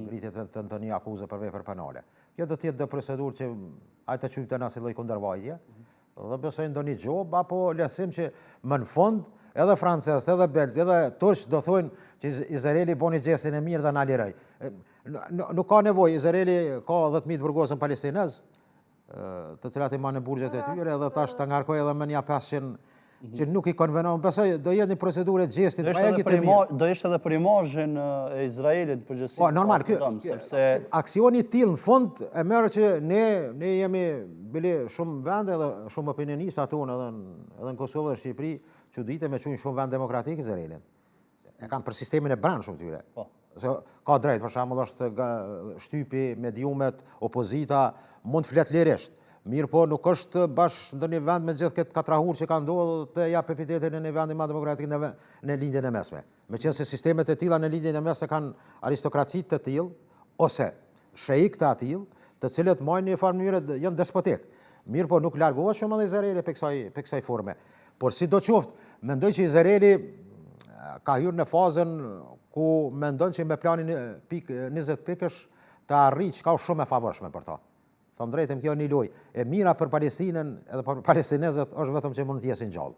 Speaker 10: rritjet të një akuze për vepër penale. Kjo do të jetë procedurë që ajtë të qymë të nësi lloj kundërvajtje, dhe besoj ndonjë gjobë apo lesim që më në fund edhe francesët, edhe belgët, edhe turqë do thonë që Izraeli boni gjestin e mirë dhe na liroj. Nuk ka nevojë, Izraeli ka 10.000 burgosën palestinez, të cilat i manë burgjet e tyre, edhe tash të ngarkoj edhe me një 500 që nuk i konvenon. Besoj do jetë një procedurë e gjestit pa e gjithë mirë.
Speaker 2: Do ishte edhe për imazhin e Izraelit për gjësim.
Speaker 10: Normal, aksioni tillë në fund e merë që ne jemi bili shumë vende dhe shumë opinionistë tonë edhe në Kosovë dhe Shqipëri, që dite me qujnë shumë vend demokratik Izraelin. E kam për sistemin e branë shumë tyre. Ka drejt, për shembull është shtypi, mediumet, opozita, mund flet lirisht. Mirë po nuk është bashkë ndonjë vend me gjithë këtë katrahur që ka ndodhur të jap epitetin në një vend më demokratik në lindjen e mesme. Meqense se sistemet e tilla në lindjen e mesme kanë aristokracitë të tillë ose sheik të tillë, të cilët marrin në një farë mënyrë janë despotik. Mirë po nuk largohet shumë edhe Izraeli për kësaj forme. Por sidoqoftë, mendoj që Izraeli ka hyrë në fazën ku mendon që me planin 20 pikësh të arrijë çka është shumë e favorshme për ta. Thëmë drejtëm, kjo një lojë e mira për Palestinën edhe për palestinezët është vetëm që mund të jesin gjallë.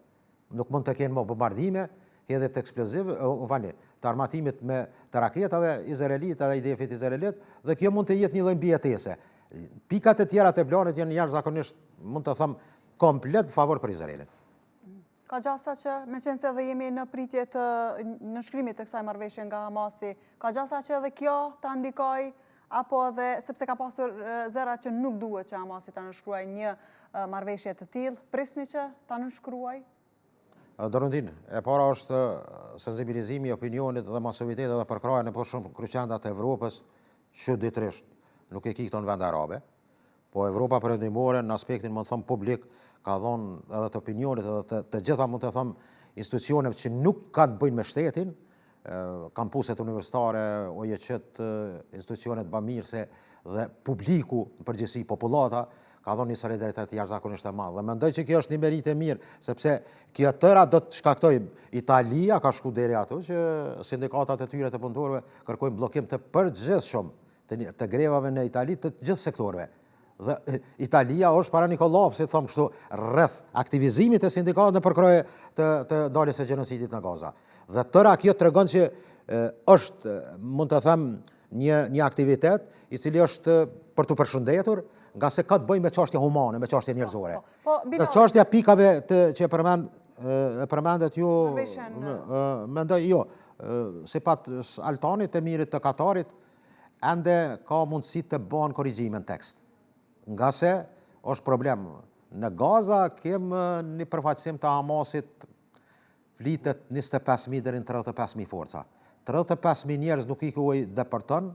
Speaker 10: Nuk mund të kenë më bombardime, edhe të eksplozive, të armatimit me të raketave izraelit edhe idefit izraelit, dhe kjo mund të jetë një lloj mbijetese. Pikat e tjera të planit janë jashtëzakonisht, mund të thëmë, komplet favor për Izraelin.
Speaker 1: Ka gjasa që, me qenë se dhe jemi në pritje të nënshkrimit të kësaj marrëveshje nga Hamasi, ka gjasa që edhe kjo të ndikoj apo edhe sepse ka pasur zëra që nuk duhet që Hamasi ta nënshkruaj një marrëveshje të tillë, prisni që ta nënshkruaj?
Speaker 10: Dorëndin, e para është sensibilizimi i opinionit dhe masovitetit dhe përkrajen e shumë kryqendat e Evropës çuditërisht. Nuk e ki këto në vende arabe, po Evropa perëndimore në aspektin, më të thëmë, publik, ka dhonë edhe të opinionit edhe të gjitha, më të thëmë, institucioneve që nuk kanë bëjnë me shtetin, kampuset universitare, OJQ, institucionet bamirëse dhe publiku, në përgjithësi populata, ka dhonë një solidaritet jashtëzakonisht e madh. Dhe mendoj që kjo është një meritë e mirë, sepse kjo tëra do të shkaktoj. Italia ka shku deri ato që sindikatat e tyre të punëtorëve kërkojnë bllokim të përgjithshëm të grevave në Itali të gjithë sektorëve. Dhe Italia është para një kollaps, si thëmë kështu, rreth aktivizimit e sindikatëve në përkraje të daljes së gjenocidit në Gaza. Dhe tëra kjo tregon që është, mund të them, një aktivitet i cili është për të përshëndetur, nga se ka të bëjë me çështje humane, me çështje njerëzore. Dhe çështja pikave që përmendet ju, mendoj jo, sipas Altanit, të mirit të Katarit, ende ka mundësi të bëhen korrigjime në tekst. Nga se është problem. Në Gaza kemë një përfaqësim të Hamasit flitet 25.000 deri në 35.000 forca. 35.000 njerëz nuk i kuaj depërton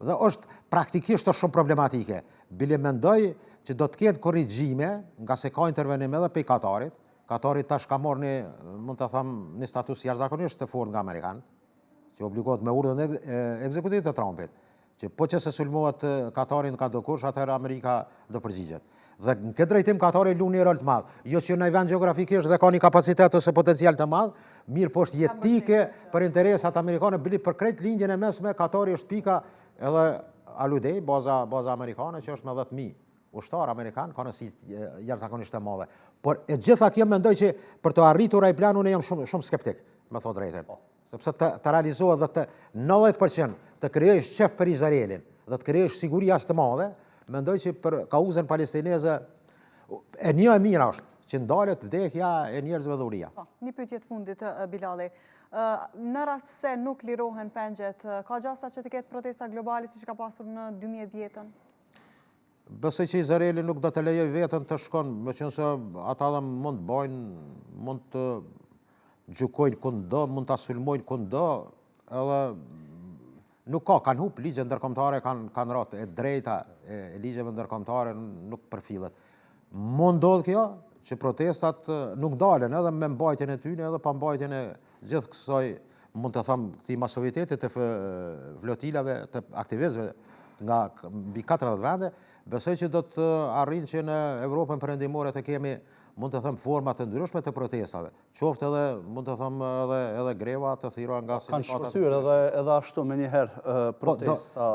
Speaker 10: dhe është praktikisht është shumë problematike. Bile mendoj që do të ketë korrigjime, nga se ka intervenim edhe pej Katarit. Katarit tash ka marrë mund të them, një status jashtëzakonisht të fortë nga Amerikanë, që obligohet me urdhën e ekzekutivit të Trumpit, që po që se sulmohet Katarin ka do kush, atëherë Amerika do përgjigjet. Dhe në këtë drejtim Katari lu një rol të madh. Jo që në vend gjeografikisht dhe ka një kapacitet ose potencial të madh, mirë po është jetike për interesat amerikane, bili për krejt lindjen e mesme, Katari është pika edhe aludej, baza amerikane, që është me 10.000 ushtar amerikan, ka nësi jashtëzakonisht të madhe. Por e gjitha kjo mendoj që për të arritur ai plan, unë jam shumë skeptik, me thot drejtën. Sepse të realizohet dhe të 90% të krijosh qef për Izraelin dhe të krijosh siguri jashtë të madhe, mendoj që për kauzën palestineze e një e mira është që ndalet vdekja e njerëzve dhe uria.
Speaker 1: Një pyetje të fundit, Bilali. Në rast se nuk lirohen pengjet, ka gjasa që të ketë protesta globale siç ka pasur në 2010-ën?
Speaker 10: Besoj që Izraeli nuk do të lejoj veten të shkon, meqense ata dhe mund të bëjnë, mund të gjykojnë kundo, mund të sulmojnë kundo, edhe nuk kanë hup ligje ndërkombëtare, kanë rrotë e drejta e ligjeve ndërkombëtare nuk përfillet. Mund ndodh kjo që protestat nuk dalen edhe me mbajtjen e tyre edhe pa mbajtjen e gjithë kësaj, mund të them, këtij masovitetit të flotilave të aktivistëve nga mbi 40 vende. Besoj që do të arrijnë që në Evropën perëndimore të kemi mund të them format të ndryshme të protestave, qoftë edhe, mund të them edhe greva të thirrura nga
Speaker 2: Kanë shpërthyer edhe ashtu me njëherë protesta.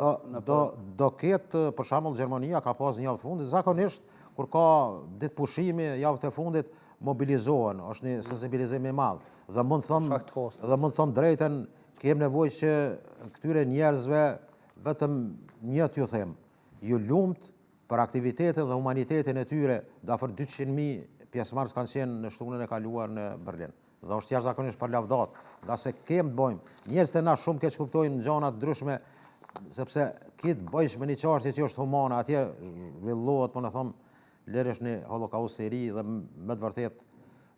Speaker 10: Do ketë, për shembull, Gjermania ka pas një javë të fundit, zakonisht, kur ka ditë pushimi, javët e fundit, mobilizohen, është një sensibilizim i madh. Dhe mund të them drejtën, kem nevojë që këtyre njerëzve vetëm një t'ju them, ju lumt për aktivitetin dhe humanitetin e tyre, afër 200.000 pjesëmarrës kanë qenë në shtunën e kaluar në Berlin. Dhe është jashtëzakonisht për lavdat, nga se kem të bëjmë. Njerëzit e na shumë keq kuptojnë gjëra të ndryshme, sepse kitë bëjsh me një çështje që është humane, atje zhvillohet, po në them, lërësh një holokaust i ri dhe me të vërtet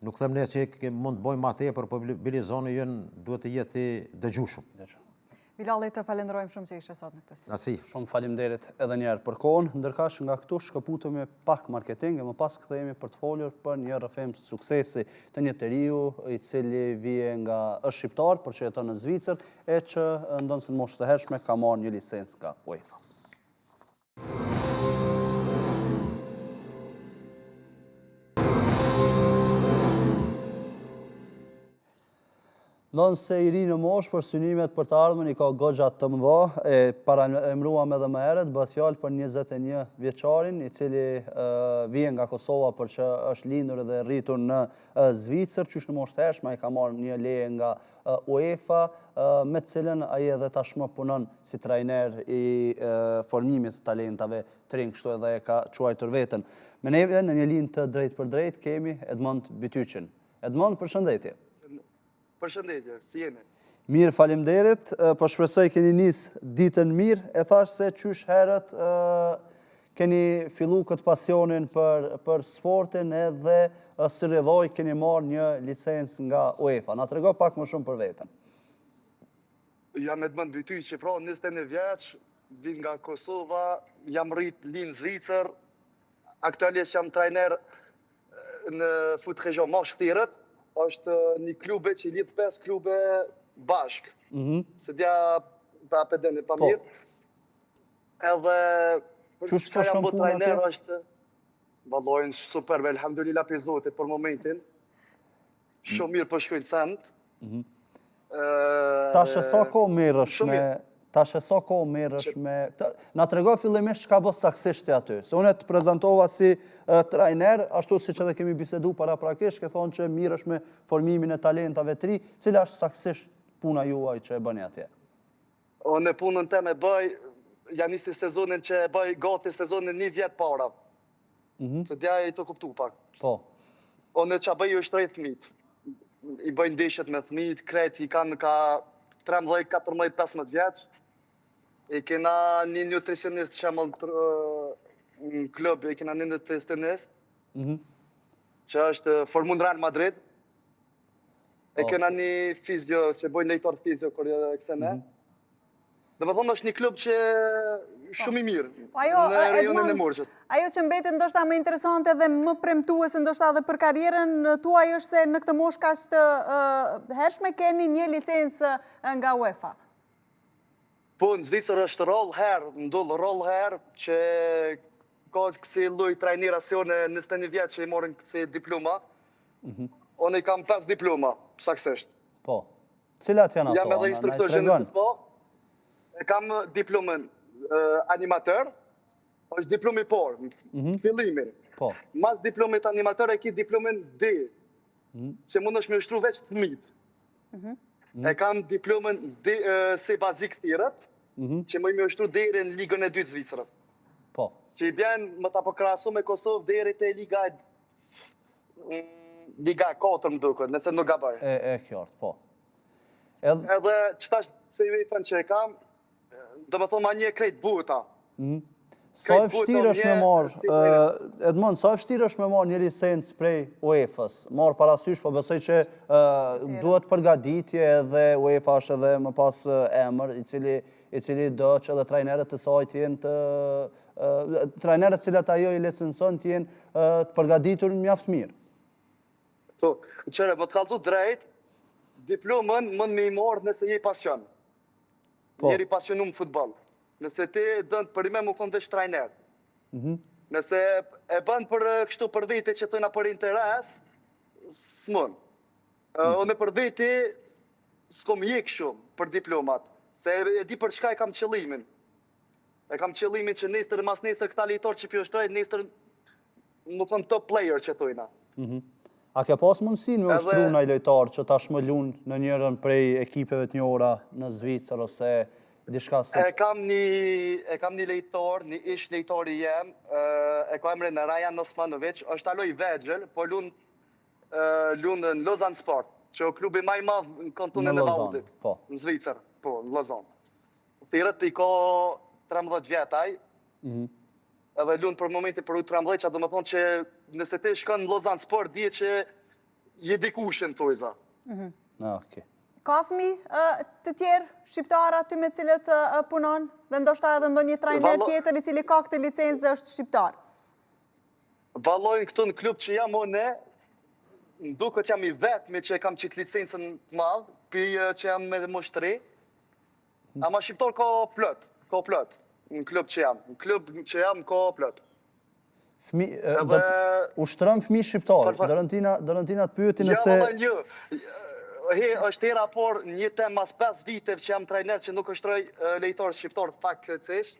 Speaker 10: nuk them ne që mund të bëjmë ma tepër, por mobilizoni jënë duhet të jetë i dëgjueshëm.
Speaker 1: Bilali, të falenderojmë shumë që ishe sot në këtë
Speaker 10: Asi.
Speaker 2: Shumë faleminderit edhe njerë për kohën, ndërkaq nga këtu shkëputemi pak marketing e më pas kthehemi për të folur për një rrëfim suksesi të një njeriu i cili vije nga është shqiptar, por që jeton në Zvicër e që ndonë se në moshë të hershme ka marrë një licencë nga UEFA. Ndonë se i ri në moshë për synimet për të ardhmen i ka goxha të mëdha, e paraemëruam edhe më herët, bëhet fjalë për 21 vjeçarin i cili vjen nga Kosova për që është lindur dhe rritur në Zvicër, qysh në moshë të hershme ai ka marrë një leje nga UEFA, me të cilën ai edhe tashmë punon si trajner i formimit të talentave të rinj, kështu edhe e ka quajtur veten. Me neve në një linjë të drejt për drejt kemi Edmond Bytyqin. Edmond, përshëndetje.
Speaker 11: Përshëndetje, si jeni?
Speaker 2: Mirë, faleminderit, po shpresoj keni nisë ditën mirë, e thash se qysh herët keni fillu këtë pasionin për sportin edhe së rrjedhoj keni marrë një licencë nga UEFA. Na trego pak më shumë për veten.
Speaker 11: Jam Edmond Bytyqi, pra 21 vjeç, vi nga Kosova, jam rrit linë Zvicër, aktualisht jam trajner në Fut Region Mashkëtirët, është një klube që i lidh 5 klube bashk. Se dja pa pedeni pa mirë. Edhe
Speaker 2: Qysh po shkon puna atje?
Speaker 11: Është vallojnë super, elhamdulillah për Zotit për momentin. Shumë mirë po shkojnë send.
Speaker 2: Tash sa kohë merresh me Na trego fillimisht çka bë saktësisht aty. Se unë të prezantova si trajner, ashtu siç edhe kemi bisedu paraprakisht, ke thonë që mirësh me formimin e talentave të ri, cila është saktësisht puna juaj që e bëni atje?
Speaker 11: Unë punën time e bëj, ja nisi sezonin që e bëj gati sezonin 1 vjet para. Se dja i të kuptu pak.
Speaker 2: Po.
Speaker 11: Unë që bëj është rejt fëmijët. I bëj ndeshjet me fëmijët, krejt i kanë ka 13, 14, 15 vjeç. I kena një nutricionist shembull në klub, i kena një nutricionist që është formuar në Real Madrid. E kena një fizio që bojnë lejtor fizio kur këse ne. Dhe më thonë është një klub që shumë i mirë në rajonin e Murgjës.
Speaker 1: Ajo që mbetet ndoshta më interesante dhe më premtuese ndoshta edhe për karrierën tuaj është se në këtë moshë kaq të hershme keni një licencë nga UEFA.
Speaker 11: Po, në Zvicër është ndollë roll herë që ka kësi lloj trajnera si unë 21 vjetë që i morin kësi diploma. Unë i kam 5 diploma, saktësisht.
Speaker 2: Po, cilat janë ato?
Speaker 11: Jam edhe instruktor gjendës po. E kam diplomën animateur, është diplomi por, fillimin.
Speaker 2: Po.
Speaker 11: Mas diplomit animateur e ki diplomën D, që mund është me ushtru veç të fëmijët. E kam diplomën D si bazik thirët, që më me ushtru deri në Ligën e 2 të Zvicrës.
Speaker 2: Po.
Speaker 11: Që i bjen më ta po krahasu me Kosovë deri te Liga 4 më duket, nëse nuk gaboj.
Speaker 2: E qartë, po.
Speaker 11: Edhe çfarë se i thënë që e kam, domethënë ma një krejt buta.
Speaker 2: Sa e vështirë është me marrë, Edmond, sa e vështirë është me marrë një licencë prej UEFA-s? Marrë parasysh, po besoj që duhet përgatitje edhe UEFA është edhe më pas emër, i cili do që edhe trajnerët të saj t'jenë trajnerët cilat ajo i licencon t'jenë të përgatitur mjaft mirë.
Speaker 11: Qëre, më të kallëzu drejt, diplomën mund me i marrë nëse je pasion. Njeri pasionum futbol. Nëse ti dënë për ime më konë dhe trajner. Nëse e bën për kështu për vete që thëna për interes, s'mon. Unë për vete s'kom jek shumë për diplomat, se e di për çka e kam qëllimin. E kam qëllimin që nesër mas nesër këta lejtor që pjo shtrojt, nesër më thonë top player që thujna.
Speaker 2: A ke pas mundësin me ushtru në lojtar që tash më lunë në njërën prej ekipeve të njora në Zvicër ose diçka se...
Speaker 11: E kam një lejtor, një ish lejtor i jem, e ka emrin në Rajan Osmanovic, është aloj vegjel, po lunë në Lozan Sport, që o klubi maj madhë në kantonën e Vaudit, në Zvicër, po, në Lozan. Thirët i ka 13 vjetaj, edhe lunë për momentin për u 13, që do më thonë që nëse te shkon në Lozan Sport, dje që je dikushin, thujza.
Speaker 1: Ka fëmi të tjerë shqiptarë aty me cilët punon, dhe ndoshta edhe ndonjë trajner tjetër i cili ka këtë licencë dhe është shqiptar?
Speaker 11: Valojnë këtu në klub që jam unë, nduket jam i vetmi që kam qitë licencën të madhë, për që jam me moshtri, ama shqiptar ka plot, në klub që jam. Në klub që jam ka plot.
Speaker 2: Ushtërëm fëmi shqiptarë, dërëntina të pyeti nëse...
Speaker 11: është era por një tem mas 5 vite që jam trajner që nuk është lejtor shqiptar faktësisht,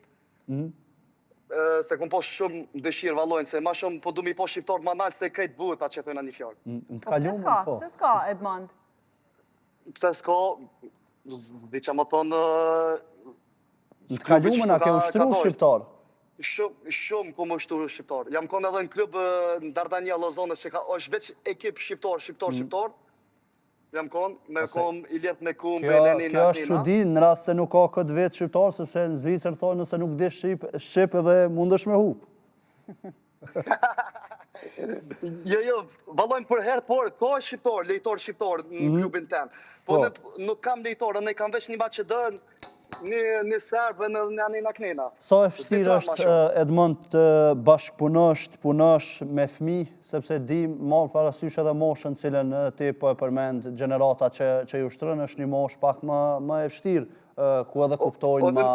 Speaker 11: se kom po shumë dëshirë valojnë, se ma shumë po du mi po shqiptar ma nalë se krejt buhet atë që thujna një fjallë.
Speaker 1: Pse s'ka, Edmond?
Speaker 11: Pse s'ka, di që më thonë...
Speaker 2: Në të kalumën a ke ushtru shqiptar?
Speaker 11: Shumë ku më ushtru shqiptar. Jam konë edhe në klub në Dardania Lozonës që është veç ekip shqiptar. Jam konë, me konë i ljetë me kumë, Beneni,
Speaker 2: Kjo është çudi në rast se nuk ka këtë vetë shqiptar, sepse në Zvicër thonë nëse nuk di shqip edhe mundesh me hup.
Speaker 11: Jo, valojnë për herë, por ka shqiptar, lejtor shqiptar në klubin tem. Po nuk kam lejtor, ne kam veç një Macedon, një Serb dhe një anina knena.
Speaker 2: Sa e vështirë është, Edmond, të bashkëpunosh me fëmi, sepse di marrë parasysh edhe moshën cilën ti po e përmend, gjenerata që ju shtrën është një moshë pak më e vështirë, ku edhe kuptojnë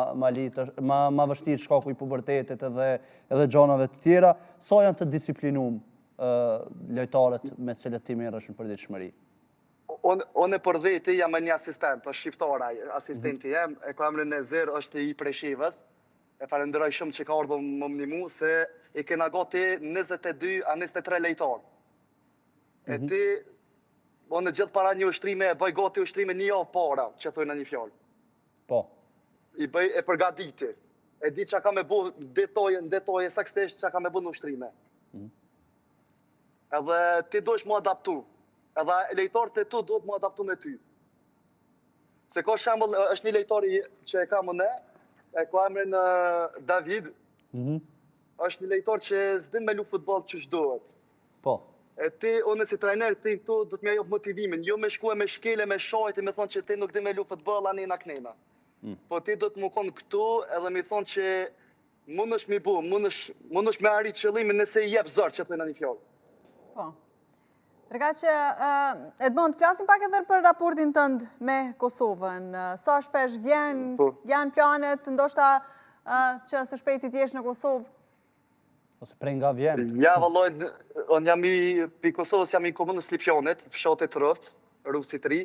Speaker 2: ma vështirë shkaku i pubertetit edhe gjanave të tjera. Sa janë të disiplinum lojtarët me cilët ti merresh në përditshmëri?
Speaker 11: Unë e për veti jam e një asistent, është shqiptaraj, asistenti jem, e ka emrin e Zirë, është i Preshevës, e falenderoj shumë që ka ardhur më mnimu, se i kena gati 22 a 23 lejtar. E ti, unë gjithë para një ushtrime, e bëj gati ushtrime një javë para, që thujnë në një fjallë.
Speaker 2: Po.
Speaker 11: I bëj e përgatiti. E di që ka me bu detoje saksisht që ka me bu në ushtrime. Edhe ti dojsh mu adaptu. Edhe lejtarët e tu do të më adaptu me ty. Se ka shembull, është një lejtori që e kam unë, e ka emrin David, është një lejtor që s'din me lu futboll që shdohet.
Speaker 2: Po.
Speaker 11: E ti, unë si trajner, ti këtu do të më jop motivimin, jo me shkue me shkele, me shajti, me thonë që ti nuk di me lu futboll, anina knena. Po ti do të më konë këtu edhe me thonë që mund është mi bu, mund është me arrit qëllimin nëse i jep zërë që të në një fjallë.
Speaker 1: Po. Tërka që, Edmond, flasim pak edhe për raportin tënd me Kosovën. Sa shpesh janë planet, ndoshta që së shpejti t'jesh në Kosovë?
Speaker 2: Ose prej nga vjen?
Speaker 11: Ja, valloj, unë jam i pi Kosovës, jam i komunës Lipjonit, fshatit Rëfc, Rusi 3.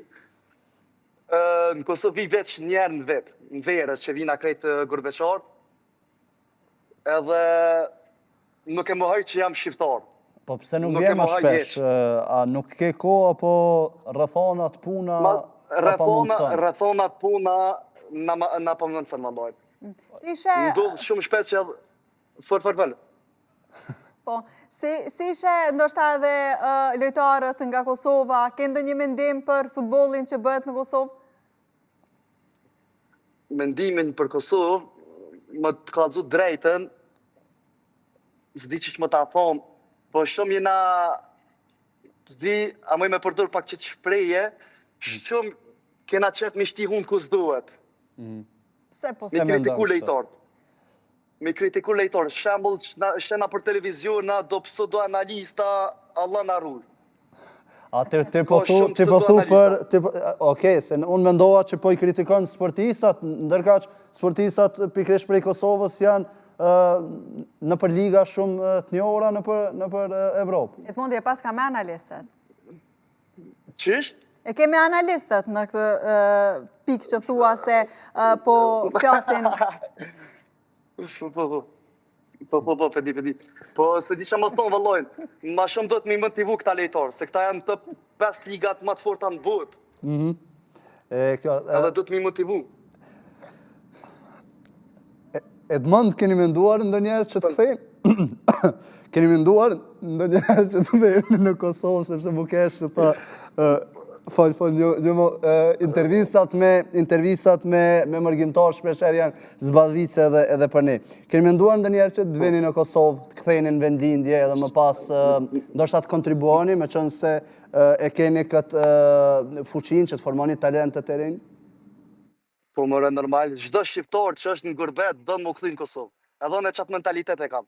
Speaker 11: Në Kosovë i veç njerë në vetë, në verës që vina krejtë Gurbeqar, edhe nuk e më hajë që jam shqiptar.
Speaker 2: Po pëse nuk vjen më shpesh, a nuk ke ko, apo rëthonat puna pa mundësën?
Speaker 11: Rëthonat puna na pa mundësën, më dojnë. Ndodhë shumë shpesh që fërfërvëllë.
Speaker 1: Po, si ishe ndoshta edhe lojtarët nga Kosova, ke ndonjë mendim për futbollin që bëhet në Kosovë?
Speaker 11: Mendimin për Kosovë, më të kallëzu drejten, s'di që më ta thonë, po shumë jena, s'di, a mëj me përdur pak që shpreje, shumë kena qef me shti hunë ku s'duhet.
Speaker 1: Pse po?
Speaker 11: Mi kritiku lejtarët. Mi kritiku lejtarët. Shembull, shena për televiziona, do pseudo analista, Allah në arrull.
Speaker 2: A ti po thu për... Okej, se unë mendova që po i kritikon sportistat, ndërka që sportistat pikrish prej Kosovës janë në për liga shumë të njohura në për Evropë.
Speaker 1: Edmondi, e pas ka me analistët.
Speaker 11: Qish?
Speaker 1: E kemi analistët në këtë pikë që thua se po flasin...
Speaker 11: Po, pedi. Po, se di që më thonë vëllojnë, ma shumë do të mi motivu këta lejtorë, se këta janë të 5 ligat më të forta në botë. Edhe do të mi motivu.
Speaker 2: Edmond, keni menduar ndonjëherë që të kthejnë? Keni menduar ndonjëherë që të kthejnë në Kosovë, sepse Bukesh të tha... intervistat me mërgjimtar shpesher janë zbadvice edhe për ne. Keni menduar ndonjëherë që të veni në Kosovë, të kthejni në vendindje edhe më pas ndoshta të kontribuoni, me qënë se e keni këtë fuqin që të formoni talentet e rinj?
Speaker 11: Po mëre normal, çdo shqiptar që është në gurbet do më kthej në Kosovë. Edhe në qatë mentalitet e kam.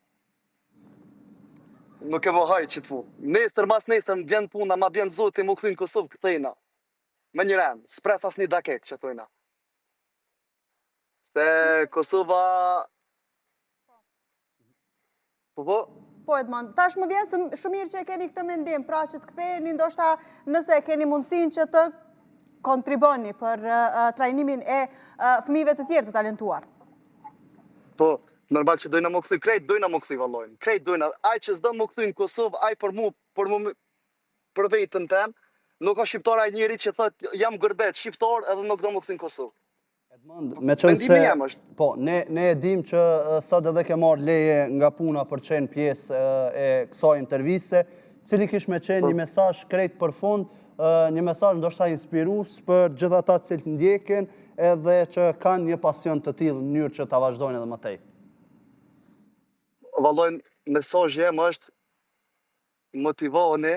Speaker 11: Nuk e vohaj që të fu. Nesër, mas nesër, më vjen puna, ma vjen zoti, më kthej në Kosovë, këthejna. Me një ren, s'pres as një dakek që thujna. Se Kosova...
Speaker 1: Po, Edmond, tash më vjen shumë mirë që e keni këtë mendim, pra që të kthejni, ndoshta nëse keni mundësin që të kontriboni për trajnimin e fëmijëve të tjerë të talentuar.
Speaker 11: Po, normal që dojna më këthy, krejt dojna më këthy valojnë, krejt dojna, aj që s'do më këthy në Kosovë, aj për vetën tem, nuk ka shqiptar aj njëri që thët jam gërbet shqiptar edhe nuk do më këthy në Kosovë.
Speaker 2: Edmond, me qënë se, po, ne e dim që sot edhe ke marrë leje nga puna për qenë pjesë e kësaj interviste, cili kish me qenë një mesazh krejt për fund, një mesazh ndoshta inspirus për gjithë ata që ndjekin edhe që kanë një pasion të tillë në mënyrë që ta vazhdojnë edhe më tej.
Speaker 11: Vallojnë, mesazhi jem është motivoheni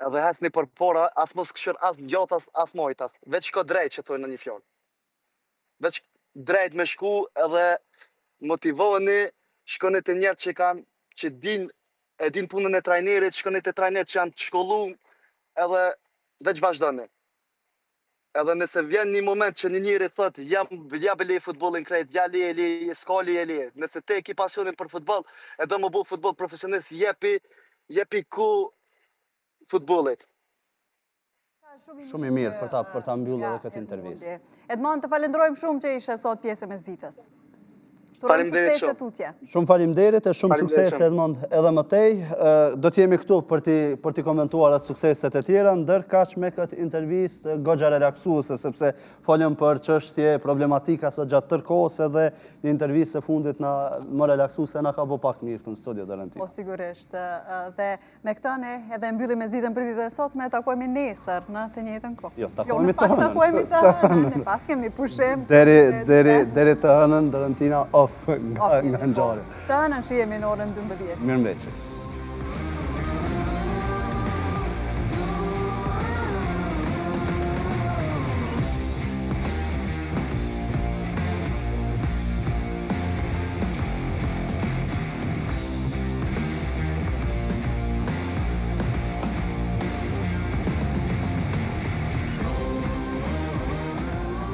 Speaker 11: edhe hasni për para, as mos këshir as gjatas, as mojtas. Veç shko drejt që thojnë në një fjallë. Veç drejt me shku edhe motivoheni, shkoni të njerë që kanë, që e din punën e trajnerit, shkoni të trajnerit që janë të shkollu, edhe veç vazhdoni. Edhe nëse vjen një moment që një njëri thot, ja le futbolin krejt, ja le, s'ka le. Nëse te ki pasionin për futbol, e do më bu futbol profesionist, jepi ku futbolit.
Speaker 2: Shumë i mirë për ta mbyllë edhe këtë intervistë.
Speaker 1: Edmond, të falenderojmë shumë që ishe sot pjesë e mesditës. Turojmë sukses e tutje.
Speaker 2: Shumë faleminderit e shumë sukses Edmond edhe më tej. Do t'jemi këtu për t'i komentuar atë sukseset e tjera, ndërkaq me këtë intervistë goxha relaksuese, sepse folëm për çështje problematika sot gjatë tërkohës edhe një intervistë e fundit më relaksuese na ka bë pak mirë këtu në studio Darenti.
Speaker 1: Po sigurisht. Dhe me këtë ne edhe mbyllim mesditën për ditën e sotme, takojmë nesër në të njëjtën kohë.
Speaker 2: Jo, takojmë të hënën.
Speaker 1: Takojmë të hënën. Pas kemi pushim.
Speaker 2: Deri të hënën Darentina nga ngjarje.
Speaker 1: Të hënën shihemi në orën 12.
Speaker 2: Mirëmbëngjes.